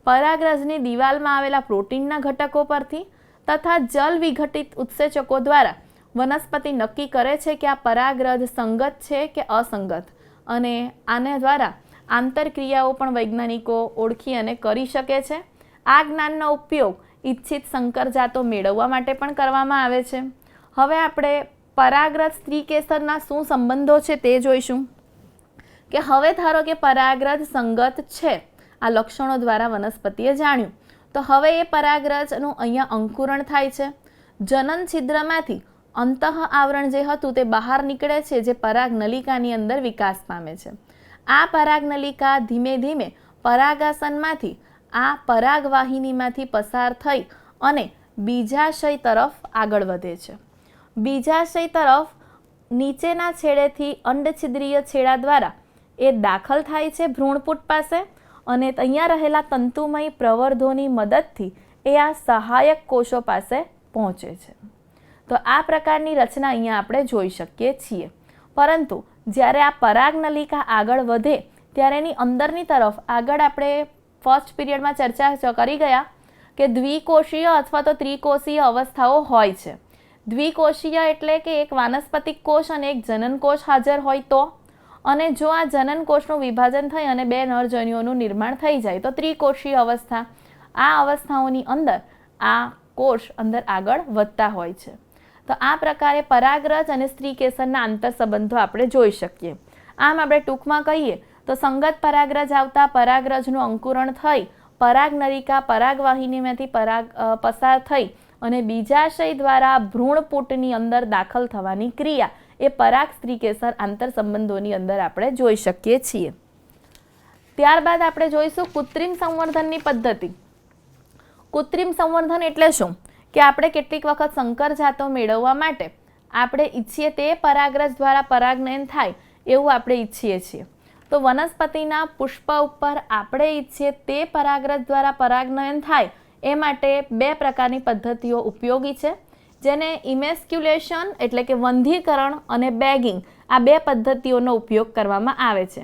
પરાગરજની દિવાલમાં આવેલા પ્રોટીનના ઘટકો પરથી તથા જલ વિઘટિત ઉત્સેચકો દ્વારા વનસ્પતિ નક્કી કરે છે કે આ પરાગરજ સંગત છે કે અસંગત, અને આના દ્વારા આંતરક્રિયાઓ પણ વૈજ્ઞાનિકો ઓળખી અને કરી શકે છે. આ જ્ઞાનનો ઉપયોગ ઇચ્છિત સંકર જાતો મેળવવા માટે પણ કરવામાં આવે છે. હવે આપણે પરાગરજ સ્ત્રીકેસરના શું સંબંધો છે તે જોઈશું કે હવે ધારો કે પરાગરજ સંગત છે, આ લક્ષણો દ્વારા વનસ્પતિએ જાણ્યું, તો હવે એ પરાગરજનું અહીંયા અંકુરણ થાય છે. જનન છિદ્રમાંથી અંતઃ આવરણ જે હતું તે બહાર નીકળે છે, જે પરાગનલિકાની અંદર વિકાસ પામે છે. આ પરાગનલિકા ધીમે ધીમે પરાગાસનમાંથી આ પરાગવાહિનીમાંથી પસાર થઈ અને બીજાશય તરફ આગળ વધે છે. બીજાશય તરફ નીચેના છેડેથી અંડછિદ્રીય છેડા દ્વારા એ દાખલ થાય છે ભ્રૂણપુટ પાસે, અને અહીંયા રહેલા તંતુમય પ્રવર્ધોની મદદથી એ આ સહાયક કોષો પાસે પહોંચે છે. તો આ પ્રકારની રચના અહીંયા આપણે જોઈ શકીએ છીએ. પરંતુ જ્યારે આ પરાગનલિકા આગળ વધે ત્યારે એની અંદરની તરફ આગળ આપણે ફર્સ્ટ પીરિયડમાં ચર્ચા કરી ગયા કે દ્વિકોષીય અથવા તો ત્રિકોષીય અવસ્થાઓ હોય છે. દ્વિકોષીય એટલે કે એક વાનસ્પતિક કોષ અને એક જનન કોષ હાજર હોય તો, અને જો આ જનન કોષનું વિભાજન થઈ અને 2 નરજન્યુઓનું નિર્માણ થઈ જાય તો ત્રિકોષીય અવસ્થા. આ અવસ્થાઓની અંદર આ કોષ અંદર આગળ વધતા હોય છે. તો આ પ્રકારે પરાગરજ અને સ્ત્રીકેસરના આંતર સંબંધો આપણે જોઈ શકીએ. આમ આપણે ટૂંકમાં કહીએ તો સંગત પરાગરજ આવતા પરાગરજનું અંકુરણ થઈ પરાગનલિકા પરાગવાહિનીમાંથી પસાર થઈ અને બીજાશય દ્વારા ભ્રૂણપુટની અંદર દાખલ થવાની ક્રિયા એ પરાગ સ્ત્રીકેસર આંતર સંબંધોની અંદર આપણે જોઈ શકીએ છીએ. ત્યારબાદ આપણે જોઈશું કૃત્રિમ સંવર્ધનની પદ્ધતિ. કૃત્રિમ સંવર્ધન એટલે શું કે આપણે કેટલીક વખત સંકર જાતો મેળવવા માટે આપણે ઈચ્છીએ તે પરાગરજ દ્વારા પરાગનયન થાય એવું આપણે ઈચ્છીએ છીએ. તો વનસ્પતિના પુષ્પ ઉપર આપણે ઈચ્છીએ તે પરાગરજ દ્વારા પરાગનયન થાય એ માટે 2 પ્રકારની પદ્ધતિઓ ઉપયોગી છે, જેને ઇમેસ્ક્યુલેશન એટલે કે વંધીકરણ અને બેગિંગ આ 2 પદ્ધતિઓનો ઉપયોગ કરવામાં આવે છે.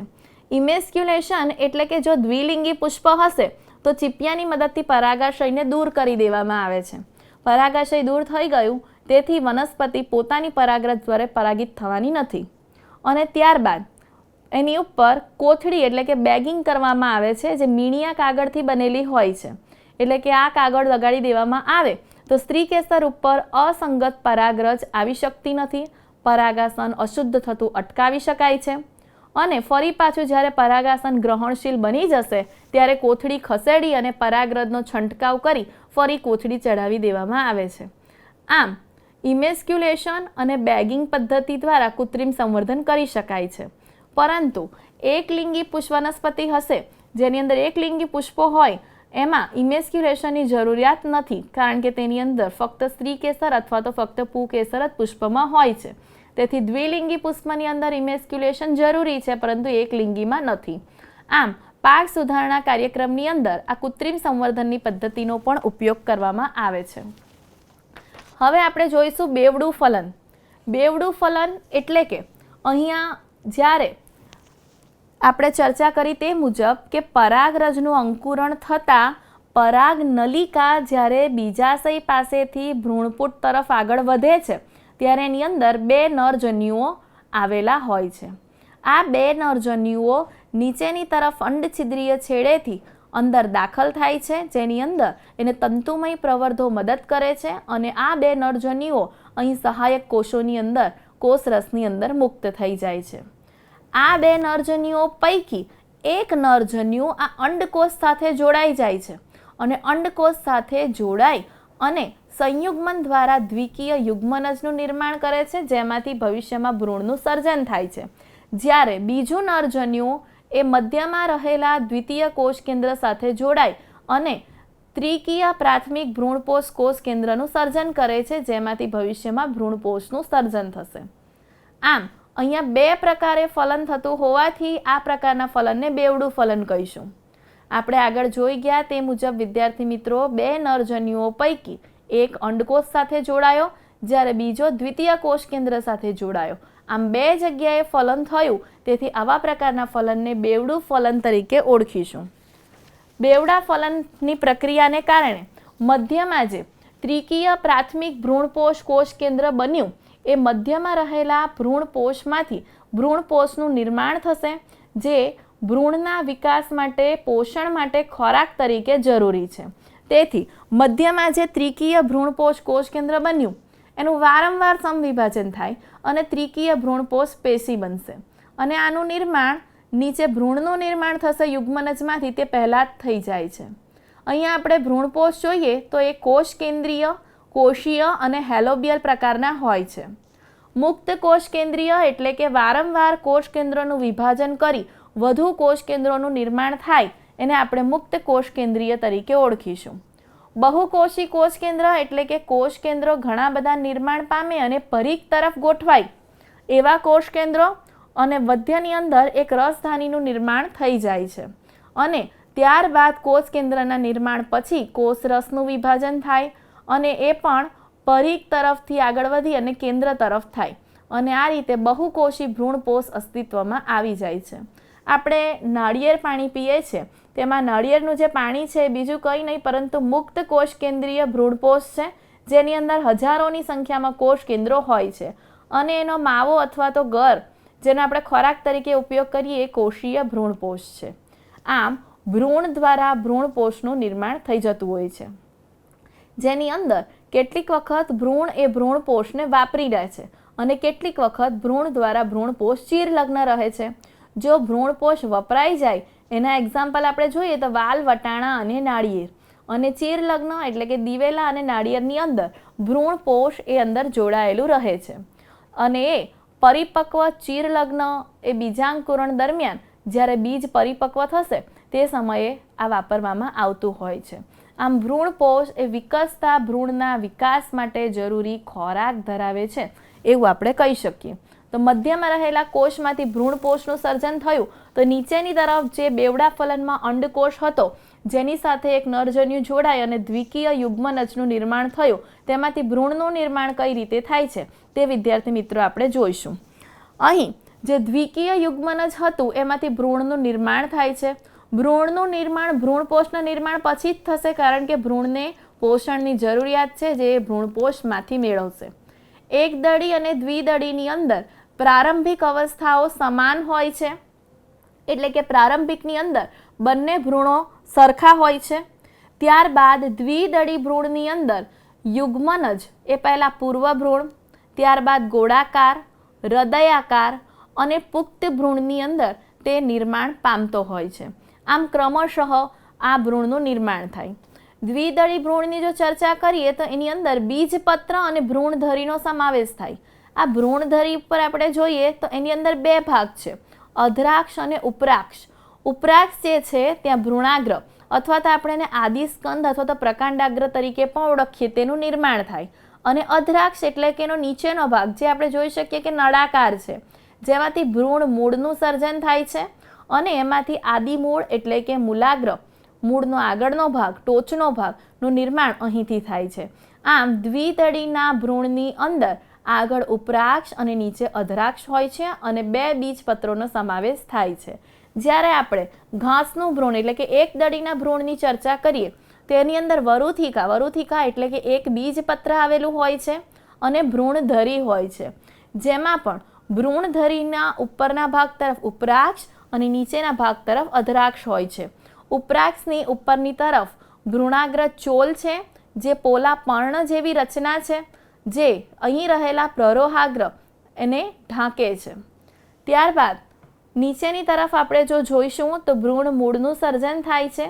ઇમેસ્ક્યુલેશન એટલે કે જો દ્વિલિંગી પુષ્પ હશે તો ચીપિયાની મદદથી પરાગાશયને દૂર કરી દેવામાં આવે છે. પરાગાશય દૂર થઈ ગયું તેથી વનસ્પતિ પોતાની પરાગરજ દ્વારા પરાગિત થવાની નથી, અને ત્યારબાદ એની ઉપર કોથળી એટલે કે બેગિંગ કરવામાં આવે છે, જે મીણિયા કાગળથી બનેલી હોય છે. એટલે કે આ કાગળ લગાડી દેવામાં આવે તો સ્ત્રીકેસર ઉપર અસંગત પરાગરજ આવી શકતી નથી, પરાગાસન અશુદ્ધ થતું અટકાવી શકાય છે. અને ફરી પાછું જ્યારે પરાગાસન ગ્રહણશીલ બની જશે ત્યારે કોથળી ખસેડી અને પરાગરજનો છંટકાવ કરી ફરી કોથળી ચડાવી દેવામાં આવે છે. આમ ઇમેસ્ક્યુલેશન અને બેગિંગ પદ્ધતિ દ્વારા કૃત્રિમ સંવર્ધન કરી શકાય છે. પરંતુ એકલિંગી પુષ્પ વનસ્પતિ હશે જેની અંદર એકલિંગી પુષ્પો હોય એમાં ઇમેસ્ક્યુલેશનની જરૂરિયાત નથી, કારણ કે તેની અંદર ફક્ત સ્ત્રી કેસર અથવા તો ફક્ત પુંકેસર જ પુષ્પમાં હોય છે. તેથી દ્વિલિંગી પુષ્પની અંદર ઇમેસ્ક્યુલેશન જરૂરી છે, પરંતુ એકલિંગીમાં નથી. આમ પાક સુધારણા કાર્યક્રમની અંદર આ કૃત્રિમ સંવર્ધનની પદ્ધતિનો પણ ઉપયોગ કરવામાં આવે છે. હવે આપણે જોઈશું બેવડું ફલન. બેવડું ફલન એટલે કે અહીંયા જ્યારે આપણે ચર્ચા કરી તે મુજબ કે પરાગરજનું અંકુરણ થતાં પરાગ નલિકા જ્યારે બીજાશય પાસેથી ભ્રૂણપુટ તરફ આગળ વધે છે ત્યારે એની અંદર 2 નરજન્યુઓ આવેલા હોય છે. આ 2 નરજન્યુઓ નીચેની તરફ અંડછિદ્રીય છેડેથી અંદર દાખલ થાય છે, જેની અંદર એને તંતુમય પ્રવર્ધો મદદ કરે છે અને આ 2 નરજન્યુઓ અહીં સહાયક કોષોની અંદર કોષરસની અંદર મુક્ત થઈ જાય છે. આ 2 નરજન્યુઓ પૈકી એક નરજન્યુ આ અંડકોષ સાથે જોડાઈ જાય છે અને અંડકોષ સાથે જોડાઈ અને સંયુગ્મન દ્વારા દ્વિકીય યુગ્મનજનું નિર્માણ કરે છે, જેમાંથી ભવિષ્યમાં ભ્રૂણનું સર્જન થાય છે. જ્યારે બીજું નરજન્યુ એ મધ્યમાં રહેલા દ્વિતીય કોષ કેન્દ્ર સાથે જોડાય અને ત્રિકીય પ્રાથમિક ભ્રૂણપોષ કોષ કેન્દ્રનું સર્જન કરે છે, જેમાંથી ભવિષ્યમાં ભ્રૂણપોષનું સર્જન થશે. આમ અહીંયા 2 પ્રકારે ફલન થતું હોવાથી આ પ્રકારના ફલનને બેવડું ફલન કહીશું. આપણે આગળ જોઈ ગયા તે મુજબ વિદ્યાર્થી મિત્રો 2 નરજન્યુઓ પૈકી એક અંડકોષ સાથે જોડાયો જ્યારે બીજો દ્વિતીય કોષ કેન્દ્ર સાથે જોડાયો. આમ 2 જગ્યાએ ફલન થયું, તેથી આવા પ્રકારના ફલનને બેવડું ફલન તરીકે ઓળખીશું. બેવડા ફલનની પ્રક્રિયાને કારણે મધ્યમાં જે ત્રિકીય પ્રાથમિક ભ્રૂણપોષ કોષ કેન્દ્ર બન્યું એ મધ્યમાં રહેલા ભ્રૂણપોષમાંથી ભ્રૂણપોષનું નિર્માણ થશે, જે ભ્રૂણના વિકાસ માટે પોષણ માટે ખોરાક તરીકે જરૂરી છે. તેથી મધ્યમાં જે ત્રિકીય ભ્રૂણપોષ કોષ કેન્દ્ર બન્યું એનું વારંવાર સમવિભાજન થાય અને ત્રિકીય ભ્રૂણપોષ પેશી બનશે અને આનું નિર્માણ નીચે ભ્રૂણનું નિર્માણ થશે યુગ્મનજમાંથી, તે પહેલાં જ થઈ જાય છે. અહીંયા આપણે ભ્રૂણપોષ જોઈએ તો એ કોષ કેન્દ્રીય, કોષીય અને હેલોબિયલ પ્રકારના હોય છે. મુક્ત કોષ કેન્દ્રીય એટલે કે વારંવાર કોષ કેન્દ્રોનું વિભાજન કરી વધુ કોષ કેન્દ્રોનું નિર્માણ થાય એને આપણે મુક્ત કોષ કેન્દ્રીય તરીકે ઓળખીશું. બહુકોષી કોષ કેન્દ્ર એટલે કે કોષ કેન્દ્રો ઘણા બધા નિર્માણ પામે અને પરિઘ તરફ ગોઠવાય એવા કોષ કેન્દ્રો અને મધ્યની અંદર એક રસધાનીનું નિર્માણ થઈ જાય છે અને ત્યારબાદ કોષ કેન્દ્રના નિર્માણ પછી કોષરસનું વિભાજન થાય અને એ પણ પરિઘ તરફથી આગળ વધી અને કેન્દ્ર તરફ થાય અને આ રીતે બહુકોષી ભ્રૂણપોષ અસ્તિત્વમાં આવી જાય છે. આપણે નાળિયેર પાણી પીએ છીએ તેમાં નાળિયેરનું જે પાણી છે એ બીજું કંઈ નહીં પરંતુ મુક્ત કોષ કેન્દ્રીય ભ્રૂણપોષ છે, જેની અંદર હજારોની સંખ્યામાં કોષ કેન્દ્રો હોય છે અને એનો માવો અથવા તો ગર જેનો આપણે ખોરાક તરીકે ઉપયોગ કરીએ એ કોષીય ભ્રૂણપોષ છે. આમ ભ્રૂણ દ્વારા ભ્રૂણપોષનું નિર્માણ થઈ જતું હોય છે, જેની અંદર કેટલીક વખત ભ્રૂણ એ ભ્રૂણપોષને વાપરી રહે છે અને કેટલીક વખત ભ્રૂણ દ્વારા ભ્રૂણપોષ ચીરલગ્ન રહે છે. જો ભ્રૂણપોષ વપરાઈ જાય એના એક્ઝામ્પલ આપણે જોઈએ તો વાલ, વટાણા અને નાળિયેર. અને ચીરલગ્ન એટલે કે દિવેલા અને નાળિયેરની અંદર ભ્રૂણપોષ એ અંદર જોડાયેલું રહે છે અને એ પરિપક્વ ચીરલગ્ન એ બીજાંકુરણ દરમિયાન જ્યારે બીજ પરિપક્વ થશે તે સમયે આ વાપરવામાં આવતું હોય છે. આમ ભ્રૂણપોષ એ વિકસતા ભ્રૂણના વિકાસ માટે જરૂરી ખોરાક ધરાવે છે એવું આપણે કહી શકીએ. તો મધ્યમાં રહેલા કોષમાંથી ભ્રૂણપોષનું સર્જન થયું તો નીચેની તરફ જે બેવડા ફલનમાં અંડકોષ હતો જેની સાથે એક નરજન્યુ જોડાય અને દ્વિકીય યુગ્મનજનું નિર્માણ થયું, તેમાંથી ભ્રૂણનું નિર્માણ કઈ રીતે થાય છે તે વિદ્યાર્થી મિત્રો આપણે જોઈશું. અહીં જે દ્વિકીય યુગ્મનજ હતું એમાંથી ભ્રૂણનું નિર્માણ થાય છે. ભ્રૂણનું નિર્માણ ભ્રૂણપોષના નિર્માણ પછી જ થશે, કારણ કે ભ્રૂણને પોષણની જરૂરિયાત છે જે ભ્રૂણપોષમાંથી મેળવશે. એકદળી અને દ્વિદળીની અંદર પ્રારંભિક અવસ્થાઓ સમાન હોય છે, એટલે કે પ્રારંભિકની અંદર બંને ભ્રૂણો સરખા હોય છે. ત્યારબાદ દ્વિદળી ભ્રૂણની અંદર યુગ્મનજ એ પહેલાં પૂર્વ ભ્રૂણ, ત્યારબાદ ગોળાકાર, હૃદયાકાર અને પુખ્ત ભ્રૂણની અંદર તે નિર્માણ પામતો હોય છે. આમ ક્રમશઃ આ ભ્રૂણનું નિર્માણ થાય. દ્વિદળી ભ્રૂણની જો ચર્ચા કરીએ તો એની અંદર બીજપત્ર અને ભ્રૂણધરીનો સમાવેશ થાય. આ ભ્રૂણધરી ઉપર આપણે જોઈએ તો એની અંદર બે ભાગ છે, અધરાક્ષ અને ઉપરાક્ષ. ઉપરાક્ષ જે છે ત્યાં ભ્રૂણાગ્ર અથવા તો આપણે એને આદિસ્કંદ અથવા તો પ્રકાંડાગ્ર તરીકે પણ ઓળખીએ તેનું નિર્માણ થાય. અને અધરાક્ષ એટલે કે એનો નીચેનો ભાગ જે આપણે જોઈ શકીએ કે નળાકાર છે, જેમાંથી ભ્રૂણ મૂળનું સર્જન થાય છે અને એમાંથી આદિમૂળ એટલે કે મૂલાગ્ર, મૂળનો આગળનો ભાગ, ટોચનો ભાગનું નિર્માણ અહીંથી થાય છે. આમ દ્વિદળીના ભ્રૂણની અંદર આગળ ઉપરાક્ષ અને નીચે અધરાક્ષ હોય છે અને બે બીજપત્રોનો સમાવેશ થાય છે. જ્યારે આપણે ઘાસનું ભ્રૂણ એટલે કે એક દળીના ભ્રૂણની ચર્ચા કરીએ તેની અંદર વરુથિકા એટલે કે એક બીજપત્ર આવેલું હોય છે અને ભ્રૂણધરી હોય છે, જેમાં પણ ભ્રૂણધરીના ઉપરના ભાગ તરફ ઉપરાક્ષ અને નીચેના ભાગ તરફ અધરાક્ષ હોય છે. ઉપરાક્ષની ઉપરની તરફ ભ્રૂણાગ્ર ચોલ છે, જે પોલા પર્ણ જેવી રચના છે, જે અહીં રહેલા પ્રરોહાગ્ર એને ઢાંકે છે. ત્યારબાદ નીચેની તરફ આપણે જો જોઈશું તો ભ્રૂણ મૂળનું સર્જન થાય છે.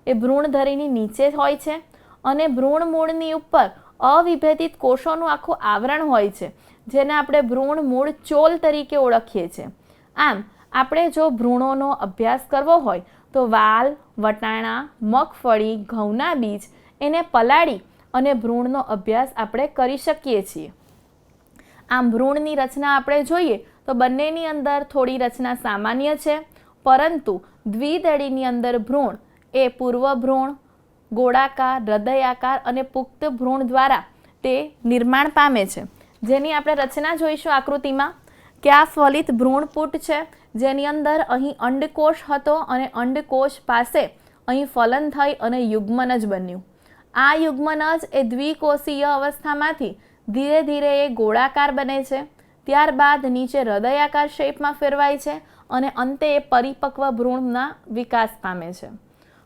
એ ભ્રૂણધરીની નીચે હોય છે અને ભ્રૂણ મૂળની ઉપર અવિભેદિત કોષોનું આખું આવરણ હોય છે, જેને આપણે ભ્રૂણ મૂળ ચોલ તરીકે ઓળખીએ છીએ. આમ આપણે જો ભ્રૂણોનો અભ્યાસ કરવો હોય તો વાલ, વટાણા, મગફળી, ઘઉંના બીજ એને પલાળી અને ભ્રૂણનો અભ્યાસ આપણે કરી શકીએ છીએ. આમ ભ્રૂણની રચના આપણે જોઈએ તો બંનેની અંદર થોડી રચના સામાન્ય છે, પરંતુ દ્વિદળીની અંદર ભ્રૂણ એ પૂર્વ ભ્રૂણ, ગોળાકાર, હૃદયાકાર અને પુખ્ત ભ્રૂણ દ્વારા તે નિર્માણ પામે છે, જેની આપણે રચના જોઈશું આકૃતિમાં કે આ ફલિત ભ્રૂણપુટ છે, જેની અંદર અહીં અંડકોષ હતો અને અંડકોષ પાસે અહીં ફલન થઈ અને યુગ્મનજ બન્યું. આ યુગ્મનજ એ દ્વિકોષીય અવસ્થામાંથી ધીરે ધીરે એ ગોળાકાર બને છે, ત્યારબાદ નીચે હૃદયાકાર શેપમાં ફેરવાય છે અને અંતે એ પરિપક્વ ભ્રૂણના વિકાસ પામે છે.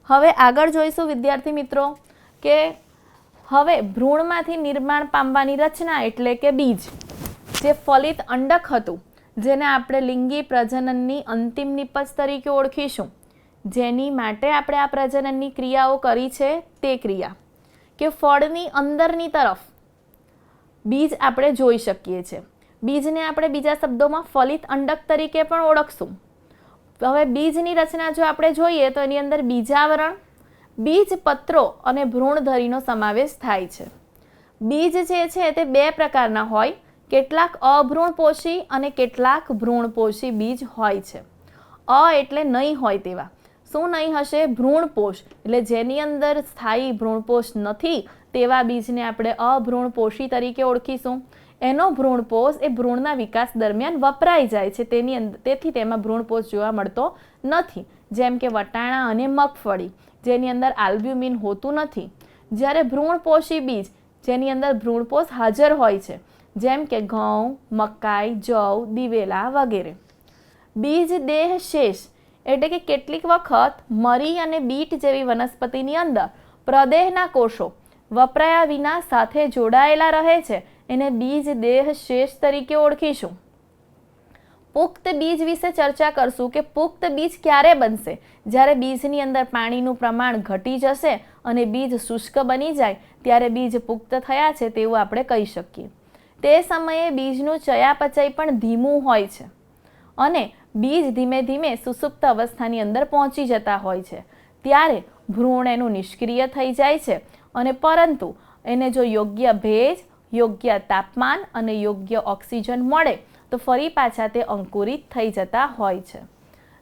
હવે આગળ જોઈશું વિદ્યાર્થી મિત્રો કે હવે ભ્રૂણમાંથી નિર્માણ પામવાની રચના એટલે કે બીજ, જે ફલિત અંડક હતું, જેને આપણે લિંગી પ્રજનનની અંતિમ નિપજ તરીકે ઓળખીશું, જેની માટે આપણે આ પ્રજનનની ક્રિયાઓ કરી છે તે ક્રિયા કે ફળની અંદરની તરફ બીજ આપણે જોઈ શકીએ છીએ. બીજને આપણે બીજા શબ્દોમાં ફલિત અંડક તરીકે પણ ઓળખશું. હવે બીજની રચના જો આપણે જોઈએ તો એની અંદર બીજાવરણ, બીજપત્રો અને ભ્રૂણધરીનો સમાવેશ થાય છે. બીજ જે છે તે બે પ્રકારના હોય, કેટલાક અભ્રૂણપોષી અને કેટલાક ભ્રૂણપોષી બીજ હોય છે. એટલે નહીં હોય તેવા. શું નહીં હશે? ભ્રૂણપોષ, એટલે જેની અંદર સ્થાયી ભ્રૂણપોષ નથી તેવા બીજને આપણે અભ્રૂણપોષી તરીકે ઓળખીશું. એનો ભ્રૂણપોષ એ ભ્રૂણના વિકાસ દરમિયાન વપરાઈ જાય છે, તેની અંદર તેથી તેમાં ભ્રૂણપોષ જોવા મળતો નથી, જેમ કે વટાણા અને મગફળી, જેની અંદર આલ્બ્યુમિન હોતું નથી. જ્યારે ભ્રૂણપોષી બીજ જેની અંદર ભ્રૂણપોષ હાજર હોય છે, જેમ કે ઘઉં, મકાઈ, જવ, દિવેલા વગેરે. બીજ દેહ શેષ એટલે કે કેટલીક વખત મરી અને બીટ જેવી વનસ્પતિની અંદર પ્રદેહના કોષો વપરાયા વિના સાથે જોડાયેલા રહે છે, એને બીજ દેહ શેષ તરીકે ઓળખીશું. પુખ્ત બીજ વિશે ચર્ચા કરશું કે પુખ્ત બીજ ક્યારે બનશે? જ્યારે બીજની અંદર પાણીનું પ્રમાણ ઘટી જશે અને બીજ શુષ્ક બની જાય ત્યારે બીજ પુખ્ત થયા છે તેવું આપણે કહી શકીએ. તે સમયે બીજનું ચયાપચય પણ ધીમું હોય છે અને બીજ ધીમે ધીમે સુષુપ્ત અવસ્થાની અંદર પહોંચી જતા હોય છે. ત્યારે ભ્રૂણ એનું નિષ્ક્રિય થઈ જાય છે અને પરંતુ એને જો યોગ્ય ભેજ, યોગ્ય તાપમાન અને યોગ્ય ઓક્સિજન મળે તો ફરી પાછા તે અંકુરિત થઈ જતા હોય છે.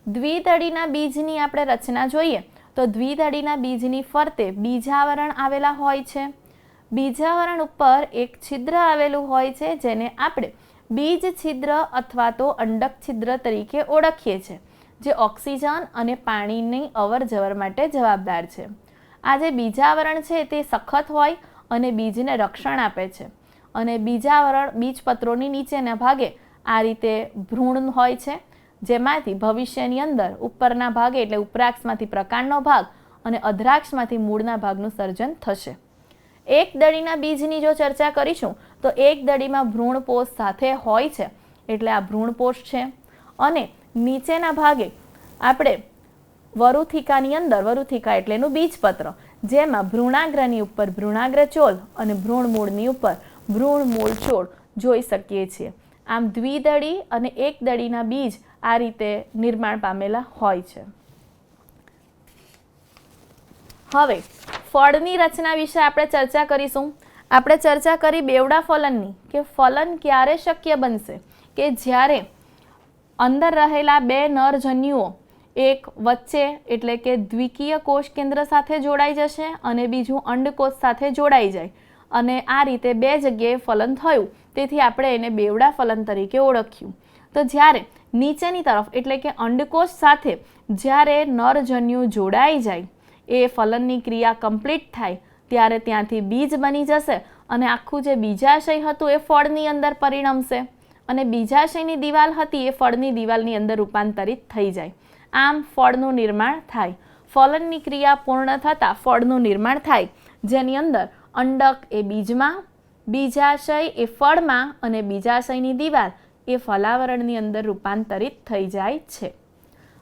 દ્વિદળીના બીજની આપણે રચના જોઈએ તો દ્વિદળીના બીજની ફરતે બીજાવરણ આવેલા હોય છે. બીજાવરણ ઉપર એક છિદ્ર આવેલું હોય છે, જેને આપણે બીજ છિદ્ર અથવા તો અંડક છિદ્ર તરીકે ઓળખીએ છીએ, જે ઓક્સિજન અને પાણીની અવર જવર માટે જવાબદાર છે. આ જે બીજાવરણ છે તે સખત હોય અને બીજને રક્ષણ આપે છે અને બીજાવરણ બીજપત્રોની નીચેના ભાગે આ રીતે ભ્રૂણ હોય છે, જેમાંથી ભવિષ્યની અંદર ઉપરના ભાગે એટલે ઉપરાક્ષમાંથી પ્રકાંડનો ભાગ અને અધરાક્ષમાંથી મૂળના ભાગનું સર્જન થશે. એક દળીના બીજની જો ચર્ચા કરીશું તો એક દળીમાં ભ્રૂણપોષ સાથે હોય છે, એટલે આ ભ્રૂણપોષ છે. અને નીચેના ભાગે આપણે વરુથિકાની અંદર, વરુથિકા એટલે એનું બીજપત્ર, જેમાં ભ્રૂણાગ્રની ઉપર ભ્રૂણાગ્ર ચોલ અને ભ્રૂણમૂળની ઉપર ભ્રૂણમૂળ ચોળ જોઈ શકીએ છીએ. આમ દ્વિદળી અને એકદળીના બીજ આ રીતે નિર્માણ પામેલા હોય છે. હવે ફળની રચના વિશે આપણે ચર્ચા કરીશું. આપણે ચર્ચા કરી બેવડા ફલનની, કે ફલન ક્યારે શક્ય બનશે, કે જ્યારે અંદર રહેલા બે નરજન્યુઓ એક વચ્ચે એટલે કે દ્વિકીય કોષ કેન્દ્ર સાથે જોડાઈ જશે અને બીજું અંડકોષ સાથે જોડાઈ જાય, અને આ રીતે બે જગ્યાએ ફલન થયું, તેથી આપણે એને બેવડા ફલન તરીકે ઓળખ્યું. તો જ્યારે નીચેની તરફ એટલે કે અંડકોષ સાથે જ્યારે નરજન્યુ જોડાઈ જાય, એ ફલનની ક્રિયા કમ્પ્લીટ થાય, ત્યારે ત્યાંથી બીજ બની જશે અને આખું જે બીજાશય હતું એ ફળની અંદર પરિણમશે, અને બીજાશયની દિવાલ હતી એ ફળની દિવાલની અંદર રૂપાંતરિત થઈ જાય. આમ ફળનું નિર્માણ થાય. ફલનની ક્રિયા પૂર્ણ થતાં ફળનું નિર્માણ થાય, જેની અંદર અંડક એ બીજમાં, બીજાશય એ ફળમાં અને બીજાશયની દિવાલ એ ફલાવરણની અંદર રૂપાંતરિત થઈ જાય છે.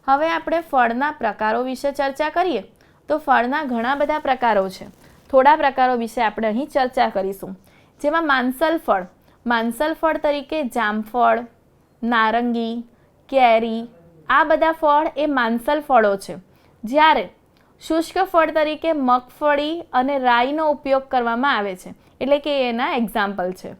હવે આપણે ફળના પ્રકારો વિશે ચર્ચા કરીએ તો ફળના ઘણા બધા પ્રકારો છે. થોડા પ્રકારો વિશે આપણે અહીં ચર્ચા કરીશું, જેમાં માંસલ ફળ તરીકે જામફળ, નારંગી, કેરી, આ બધા ફળ એ માંસલ ફળો છે. જ્યારે શુષ્ક ફળ તરીકે મગફળી અને રાઈનો ઉપયોગ કરવામાં આવે છે, એટલે કે એના એક્ઝામ્પલ છે.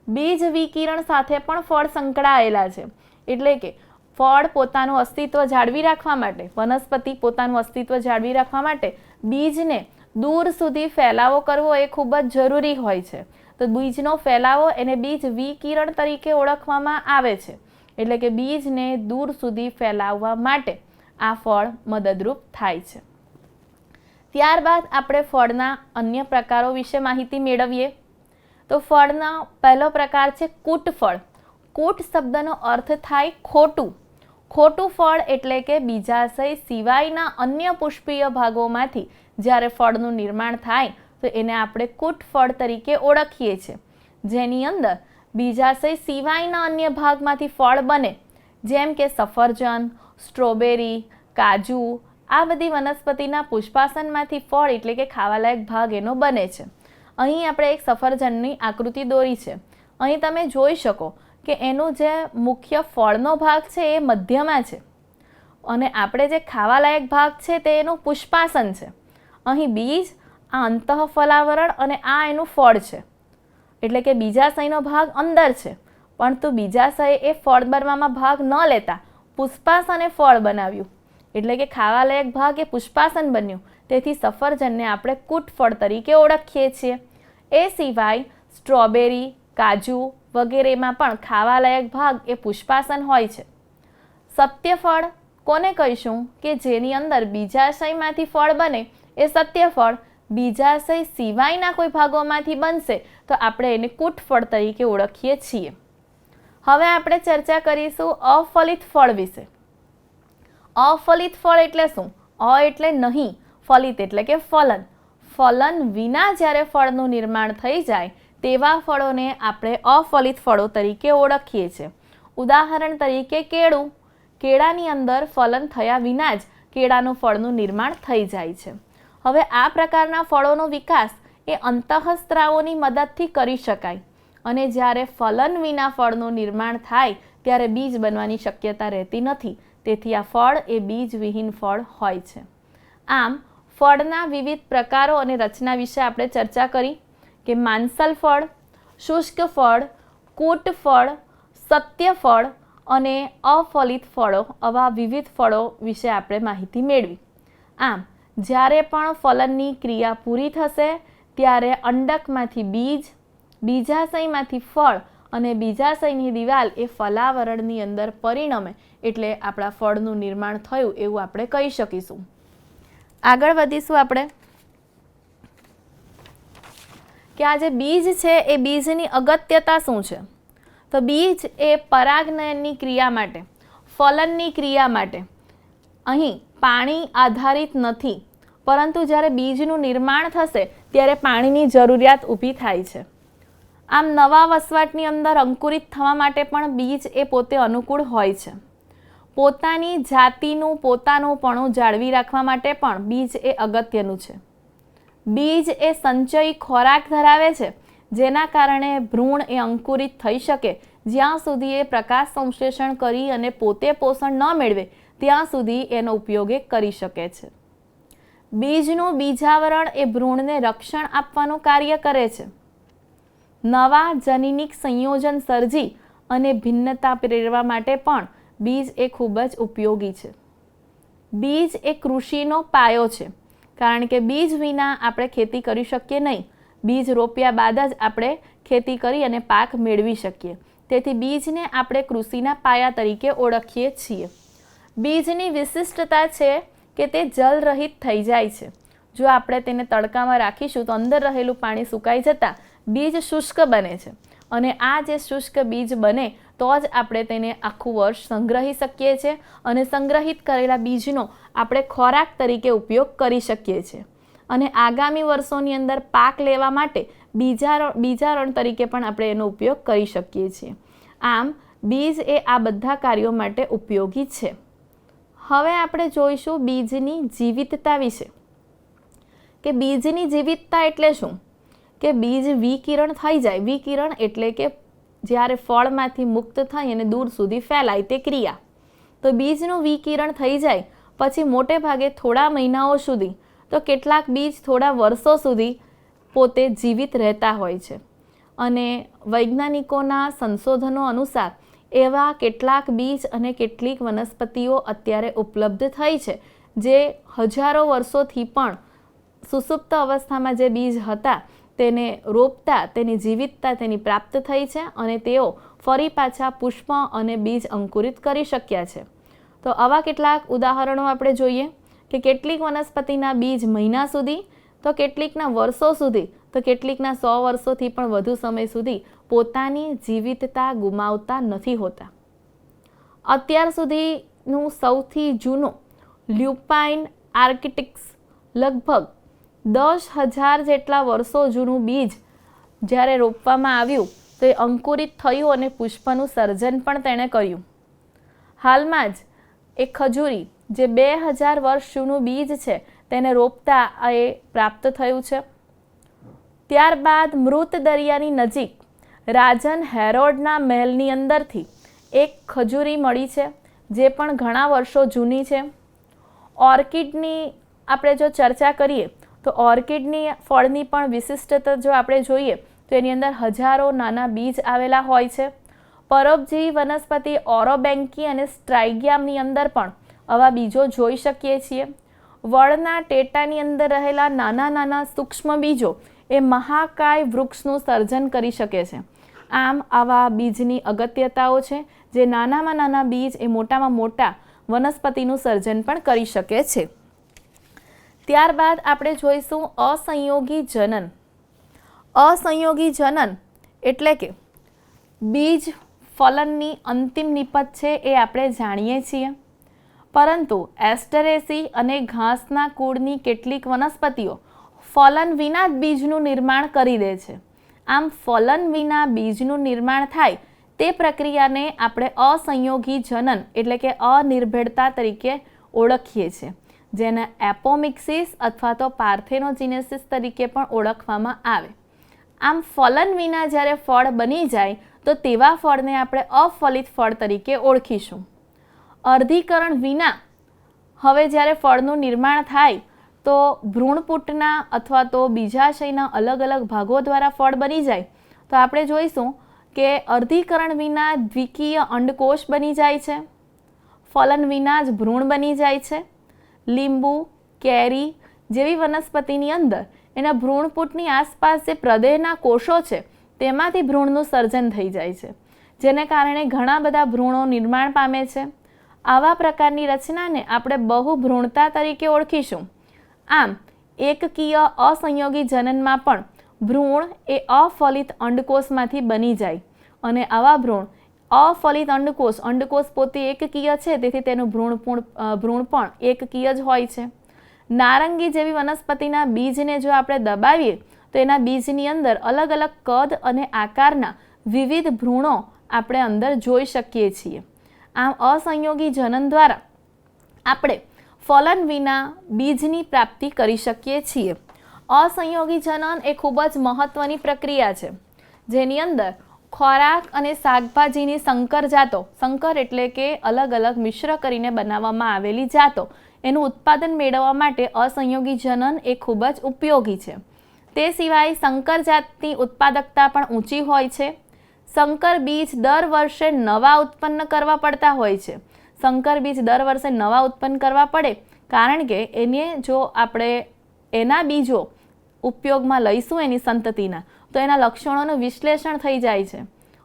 બીજ વિકિરણ સાથે પણ ફળ સંકળાયેલા છે, એટલે કે ફળ પોતાનું અસ્તિત્વ જાળવી રાખવા માટે, વનસ્પતિ પોતાનું અસ્તિત્વ જાળવી રાખવા માટે બીજને દૂર સુધી ફેલાવો કરવો એ ખૂબ જ જરૂરી હોય છે. તો બીજનો ફેલાવો એને બીજ વિકિરણ તરીકે ઓળખવામાં આવે છે, એટલે કે બીજને દૂર સુધી ફેલાવવા માટે આ ફળ મદદરૂપ થાય છે. ત્યારબાદ આપણે ફળના અન્ય પ્રકારો વિશે માહિતી મેળવીએ. તો ફળનો પહેલો પ્રકાર છે કૂટફળ. કૂટ શબ્દનો અર્થ થાય ખોટું. ખોટું ફળ એટલે કે બીજાશય સિવાયના અન્ય પુષ્પીય ભાગોમાંથી જ્યારે ફળનું નિર્માણ થાય તો એને આપણે કૂટફળ તરીકે ઓળખીએ છીએ, જેની અંદર બીજાશય સિવાયના અન્ય ભાગમાંથી ફળ બને, જેમ કે સફરજન, સ્ટ્રોબેરી, કાજુ, આ બધી વનસ્પતિના પુષ્પાસનમાંથી ફળ એટલે કે ખાવાલાયક ભાગ એનો બને છે. અહીં આપણે એક સફરજનની આકૃતિ દોરી છે. અહીં તમે જોઈ શકો કે એનું જે મુખ્ય ફળનો ભાગ છે એ મધ્યમાં છે, અને આપણે જે ખાવાલાયક ભાગ છે તે એનું પુષ્પાસન છે. અહીં બીજ, આ અંતઃફલાવરણ અને આ એનું ફળ છે, એટલે કે બીજાશયનો ભાગ અંદર છે, પરંતુ બીજાશય એ ફળ બનવામાં ભાગ ન લેતા પુષ્પાસને ફળ બનાવ્યું, એટલે કે ખાવાલાયક ભાગ એ પુષ્પાસન બન્યું. તેથી સફરજનને આપણે કૂટફળ તરીકે ઓળખીએ છીએ. એ સિવાય સ્ટ્રોબેરી, કાજુ વગેરેમાં પણ ખાવાલાયક ભાગ એ પુષ્પાસન હોય છે. સત્યફળ કોને કહીશું, કે જેની અંદર બીજાશયમાંથી ફળ બને એ સત્યફળ. બીજાશય સિવાયના કોઈ ભાગોમાંથી બનશે તો આપણે એને કૂટફળ તરીકે ઓળખીએ છીએ. હવે આપણે ચર્ચા કરીશું અફલિત ફળ વિશે. અફલિત ફળ એટલે શું? અ એટલે નહીં, ફલિત એટલે કે ફલન. ફલન વિના જ્યારે ફળનું નિર્માણ થઈ જાય તેવા ફળોને આપણે અફલિત ફળો તરીકે ઓળખીએ છીએ. ઉદાહરણ તરીકે કેળું. કેળાની અંદર ફલન થયા વિના જ કેળાનું ફળનું નિર્માણ થઈ જાય છે. હવે આ પ્રકારના ફળોનો વિકાસ એ અંતઃસ્ત્રાવોની મદદથી કરી શકાય, અને જ્યારે ફલન વિના ફળનું નિર્માણ થાય ત્યારે બીજ બનવાની શક્યતા રહેતી નથી. તેથી આ ફળ એ બીજવિહીન ફળ હોય છે. આમ ફળના વિવિધ પ્રકારો અને રચના વિશે આપણે ચર્ચા કરી, કે માંસલ ફળ, શુષ્ક ફળ, કૂટફળ, સત્યફળ અને અફલિત ફળો, આવા વિવિધ ફળો વિશે આપણે માહિતી મેળવી. આમ જ્યારે પણ ફલનની ક્રિયા પૂરી થશે ત્યારે અંડકમાંથી બીજ, બીજાશયમાંથી ફળ અને બીજાશયની દિવાલ એ ફલાવરણની અંદર પરિણમે, એટલે આપણા ફળનું નિર્માણ થયું એવું આપણે કહી શકીશું. આગળ વધીશું આપણે કે આ જે બીજ છે એ બીજની અગત્યતા શું છે. તો બીજ એ પરાગનયનની ક્રિયા માટે, ફલનની ક્રિયા માટે અહીં પાણી આધારિત નથી, પરંતુ જ્યારે બીજનું નિર્માણ થશે ત્યારે પાણીની જરૂરિયાત ઊભી થાય છે. આમ નવા વસવાટની અંદર અંકુરિત થવા માટે પણ બીજ એ પોતે અનુકૂળ હોય છે. પોતાની જાતિનું પોતાનુંપણું જાળવી રાખવા માટે પણ બીજ એ અગત્યનું છે. બીજ એ સંચયી ખોરાક ધરાવે છે, જેના કારણે ભ્રૂણ એ અંકુરિત થઈ શકે જ્યાં સુધી એ પ્રકાશ સંશ્લેષણ કરી અને પોતે પોષણ ન મેળવે ત્યાં સુધી એનો ઉપયોગ એ કરી શકે છે. બીજનું બીજાવરણ એ ભ્રૂણને રક્ષણ આપવાનું કાર્ય કરે છે. નવા જનીનિક સંયોજન સર્જી અને ભિન્નતા પ્રેરવા માટે પણ બીજ એ ખૂબ જ ઉપયોગી છે. બીજ એ કૃષિનો પાયો છે, કારણ કે બીજ વિના આપણે ખેતી કરી શકીએ નહીં. બીજ રોપ્યા બાદ જ આપણે ખેતી કરી અને પાક મેળવી શકીએ. તેથી બીજને આપણે કૃષિના પાયા તરીકે ઓળખીએ છીએ. બીજની વિશિષ્ટતા છે કે તે જલરહિત થઈ જાય છે. જો આપણે તેને તડકામાં રાખીશું તો અંદર રહેલું પાણી સુકાઈ જતાં બીજ શુષ્ક બને છે, અને આ જે શુષ્ક બીજ બને તો જ આપણે તેને આખું વર્ષ સંગ્રહી શકીએ છીએ, અને સંગ્રહિત કરેલા બીજનો આપણે ખોરાક તરીકે ઉપયોગ કરી શકીએ છીએ, અને આગામી વર્ષોની અંદર પાક લેવા માટે બીજારણ તરીકે પણ આપણે એનો ઉપયોગ કરી શકીએ છીએ. આમ બીજ એ આ બધા કાર્યો માટે ઉપયોગી છે. હવે આપણે જોઈશું બીજની જીવિતતા વિશે, કે બીજની જીવિતતા એટલે શું? કે બીજ વિકિરણ થઈ જાય. વિકિરણ એટલે કે જ્યારે ફળમાંથી મુક્ત થઈ અને દૂર સુધી ફેલાય તે ક્રિયા. તો બીજનું વિકિરણ થઈ જાય પછી મોટે ભાગે થોડા મહિનાઓ સુધી, તો કેટલાક બીજ થોડા વર્ષો સુધી પોતે જીવિત રહેતા હોય છે. અને વૈજ્ઞાનિકોના સંશોધનો અનુસાર એવા કેટલાક બીજ અને કેટલીક વનસ્પતિઓ અત્યારે ઉપલબ્ધ થઈ છે જે હજારો વર્ષોથી પણ સુસુપ્ત અવસ્થામાં જે બીજ હતા તેને રોપતા તેની જીવિતતા તેની પ્રાપ્ત થઈ છે, અને તેઓ ફરી પાછા પુષ્પ અને બીજ અંકુરિત કરી શક્યા છે. તો આવા કેટલાક ઉદાહરણો આપણે જોઈએ કે કેટલીક વનસ્પતિના બીજ મહિના સુધી, તો કેટલીકના વર્ષો સુધી, તો કેટલીકના 100 વર્ષોથી પણ વધુ સમય સુધી પોતાની જીવિતતા ગુમાવતા નથી હોતા. અત્યાર સુધીનું સૌથી જૂનું લ્યુપાઇન આર્કિટિક્સ લગભગ 10,000 જેટલા વર્ષો જૂનું બીજ જ્યારે રોપવામાં આવ્યું તો એ અંકુરિત થયું અને પુષ્પનું સર્જન પણ તેણે કર્યું. હાલમાં જ એક ખજૂરી જે 2000 વર્ષ જૂનું બીજ છે તેને રોપતા એ પ્રાપ્ત થયું છે. ત્યારબાદ મૃત દરિયાની નજીક રાજન હેરોડના મહેલની અંદરથી એક ખજૂરી મળી છે જે પણ ઘણા વર્ષો જૂની છે. ઓર્કિડની આપણે જો ચર્ચા કરીએ તો ઓર્કિડની ફળની પણ વિશિષ્ટતા જો આપણે જોઈએ તો એની અંદર હજારો નાના બીજ આવેલા હોય છે. પરોપજીવી વનસ્પતિ ઓરોબેન્કી અને સ્ટ્રાઇગિયામની અંદર પણ આવા બીજો જોઈ શકીએ છીએ. વડના ટેટાની અંદર રહેલા નાના નાના સૂક્ષ્મ બીજો એ મહાકાય વૃક્ષનું સર્જન કરી શકે છે. આમ આવા બીજની અગત્યતાઓ છે જે નાનામાં નાના બીજ એ મોટામાં મોટા વનસ્પતિનું સર્જન પણ કરી શકે છે. ત્યારબાદ આપણે જોઈશું અસંયોગી જનન. અસંયોગી જનન એટલે કે બીજ ફલનની અંતિમ નિપજ છે એ આપણે જાણીએ છીએ, પરંતુ એસ્ટરેસી અને ઘાસના કુળની કેટલીક વનસ્પતિઓ ફલન વિના જ બીજનું નિર્માણ કરી દે છે. આમ ફલન વિના બીજનું નિર્માણ થાય તે પ્રક્રિયાને આપણે અસંયોગી જનન એટલે કે અનિર્ભેળતા તરીકે ઓળખીએ છીએ, જેને એપોમિક્સિસ અથવા તો પાર્થેનોજીનેસિસ તરીકે પણ ઓળખવામાં આવે. આમ ફલન વિના જ્યારે ફળ બની જાય તો તેવા ફળને આપણે અફલિત ફળ તરીકે ઓળખીશું. અર્ધીકરણ વિના હવે જ્યારે ફળનું નિર્માણ થાય તો ભ્રૂણપુટના અથવા તો બીજાશયના અલગ અલગ ભાગો દ્વારા ફળ બની જાય તો આપણે જોઈશું કે અર્ધીકરણ વિના દ્વિકીય અંડકોષ બની જાય છે, ફલન વિના જ ભ્રૂણ બની જાય છે. લીંબુ, કેરી જેવી વનસ્પતિની અંદર એના ભ્રૂણપુટની આસપાસ જે પ્રદેહના કોષો છે તેમાંથી ભ્રૂણનું સર્જન થઈ જાય છે, જેને કારણે ઘણા બધા ભ્રૂણો નિર્માણ પામે છે. આવા પ્રકારની રચનાને આપણે બહુભ્રૂણતા તરીકે ઓળખીશું. આમ એકકીય અસંયોગી જનનમાં પણ ભ્રૂણ એ અફલિત અંડકોષમાંથી બની જાય, અને આવા ભ્રૂણ અફલિત અંડકોષ પોતે એકકીય છે તેથી તેનું ભ્રૂણ પણ એકકીય જ હોય છે. નારંગી જેવી વનસ્પતિના બીજને જો આપણે દબાવીએ તો એના બીજની અંદર અલગ અલગ કદ અને આકારના વિવિધ ભ્રૂણો આપણે અંદર જોઈ શકીએ છીએ. આમ અસંયોગી જનન દ્વારા આપણે ફલન વિના બીજની પ્રાપ્તિ કરી શકીએ છીએ. અસંયોગી જનન એ ખૂબ જ મહત્વની પ્રક્રિયા છે, જેની અંદર ખોરાક અને શાકભાજીની સંકર જાતો, સંકર એટલે કે અલગ અલગ મિશ્ર કરીને બનાવવામાં આવેલી જાતો, એનું ઉત્પાદન મેળવવા માટે અસંયોગી જનન એ ખૂબ જ ઉપયોગી છે. તે સિવાય સંકર જાતની ઉત્પાદકતા પણ ઊંચી હોય છે. સંકર બીજ દર વર્ષે નવા ઉત્પન્ન કરવા પડતા હોય છે. સંકર બીજ દર વર્ષે નવા ઉત્પન્ન કરવા પડે કારણ કે એને જો આપણે એના બીજો ઉપયોગમાં લઈશું એની સંતતિના, તો એના લક્ષણોનું વિશ્લેષણ થઈ જાય છે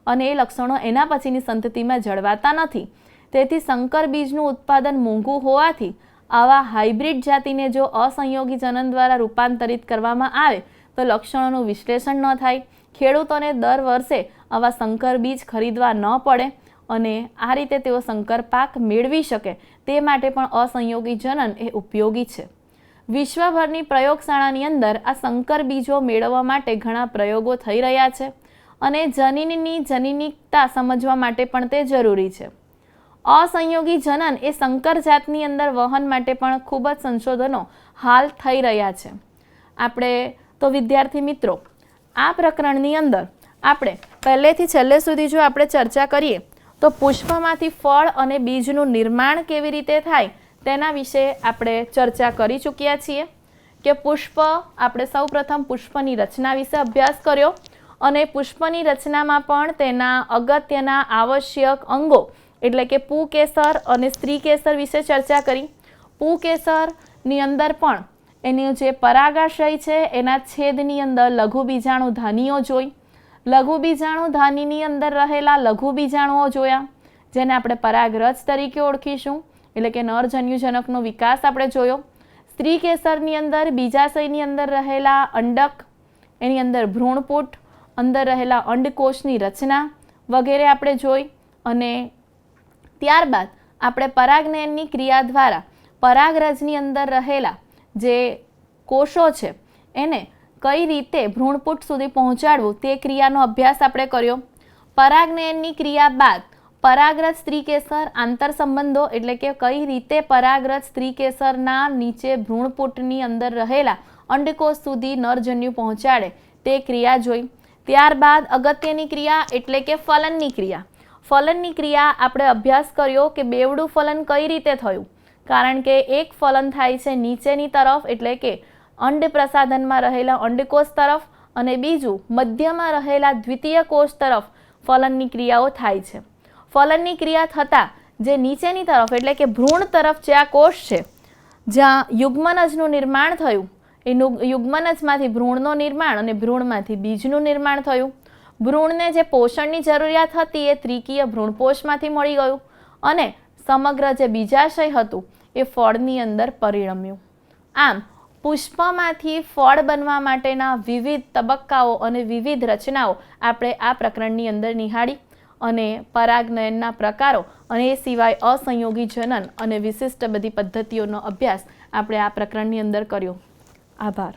અને એ લક્ષણો એના પછીની સંતતિમાં જળવાતા નથી. તેથી સંકર બીજનું ઉત્પાદન મોંઘું હોવાથી આવા હાઇબ્રિડ જાતિને જો અસંયોગી જનન દ્વારા રૂપાંતરિત કરવામાં આવે તો લક્ષણોનું વિશ્લેષણ ન થાય, ખેડૂતોને દર વર્ષે આવા સંકર બીજ ખરીદવા ન પડે અને આ રીતે તેઓ સંકર પાક મેળવી શકે. તે માટે પણ અસંયોગી જનન એ ઉપયોગી છે. વિશ્વભરની પ્રયોગશાળાની અંદર આ સંકર બીજો મેળવવા માટે ઘણા પ્રયોગો થઈ રહ્યા છે અને જનીનની જનીનિકતા સમજવા માટે પણ તે જરૂરી છે. અસંયોગી જનન એ સંકર જાતની અંદર વહન માટે પણ ખૂબ જ સંશોધનો હાલ થઈ રહ્યા છે. આપણે તો વિદ્યાર્થી મિત્રો, આ પ્રકરણની અંદર આપણે પહેલેથી છેલ્લે સુધી જો આપણે ચર્ચા કરીએ તો પુષ્પમાંથી ફળ અને બીજનું નિર્માણ કેવી રીતે થાય તેના વિશે આપણે ચર્ચા કરી ચૂક્યા છીએ કે પુષ્પ, આપણે સૌપ્રથમ પુષ્પની રચના વિશે અભ્યાસ કર્યો અને પુષ્પની રચનામાં પણ તેના અગત્યના આવશ્યક અંગો એટલે કે પુંકેસર અને સ્ત્રીકેસર વિશે ચર્ચા કરી. પુંકેસરની અંદર પણ એનું જે પરાગાશય છે એના છેદની અંદર લઘુ બીજાણુ ધાનીઓ જોઈ, લઘુ બીજાણુ ધાનીની અંદર રહેલા લઘુ બીજાણુઓ જોયા જેને આપણે પરાગરજ તરીકે ઓળખીશું, એટલે કે નરજન્યુજનકનો વિકાસ આપણે જોયો. સ્ત્રી કેસરની અંદર બીજાશયની અંદર રહેલા અંડક, એની અંદર ભ્રૂણપુટ, અંદર રહેલા અંડકોષની રચના વગેરે આપણે જોઈ અને ત્યારબાદ આપણે પરાગનયનની ક્રિયા દ્વારા પરાગરજની અંદર રહેલા જે કોષો છે એને કઈ રીતે ભ્રૂણપુટ સુધી પહોંચાડવું તે ક્રિયાનો અભ્યાસ આપણે કર્યો. પરાગનયનની ક્રિયા બાદ પરાગરજ સ્ત્રીકેસર આંતર સંબંધો એટલે કે કઈ રીતે પરાગરજ સ્ત્રીકેસરના નીચે ભ્રૂણપુટની અંદર રહેલા અંડકોષ સુધી નરજન્યુ પહોંચાડે તે ક્રિયા જોઈ. ત્યારબાદ અગત્યની ક્રિયા એટલે કે ફલનની ક્રિયા. ફલનની ક્રિયા આપણે અભ્યાસ કર્યો કે બેવડું ફલન કઈ રીતે થયું, કારણ કે એક ફલન થાય છે નીચેની તરફ એટલે કે અંડ પ્રસાધનમાં રહેલા અંડકોષ તરફ અને બીજું મધ્યમાં રહેલા દ્વિતીય કોષ તરફ ફલનની ક્રિયાઓ થાય છે. ફલનની ક્રિયા થતાં જે નીચેની તરફ એટલે કે ભ્રૂણ તરફ જે આ કોષ છે જ્યાં યુગ્મનજનું નિર્માણ થયું, એ યુગ્મનજમાંથી ભ્રૂણનું નિર્માણ અને ભ્રૂણમાંથી બીજનું નિર્માણ થયું. ભ્રૂણને જે પોષણની જરૂરિયાત હતી એ ત્રિકીય ભ્રૂણપોષમાંથી મળી ગયું અને સમગ્ર જે બીજાશય હતું એ ફળની અંદર પરિણમ્યું. આમ પુષ્પમાંથી ફળ બનવા માટેના વિવિધ તબક્કાઓ અને વિવિધ રચનાઓ આપણે આ પ્રકરણની અંદર નિહાળી અને પરાગનયનના પ્રકારો અને એ સિવાય અસંયોગી જનન અને વિશિષ્ટ બધી પદ્ધતિઓનો અભ્યાસ આપણે આ પ્રકરણની અંદર કર્યો. આભાર.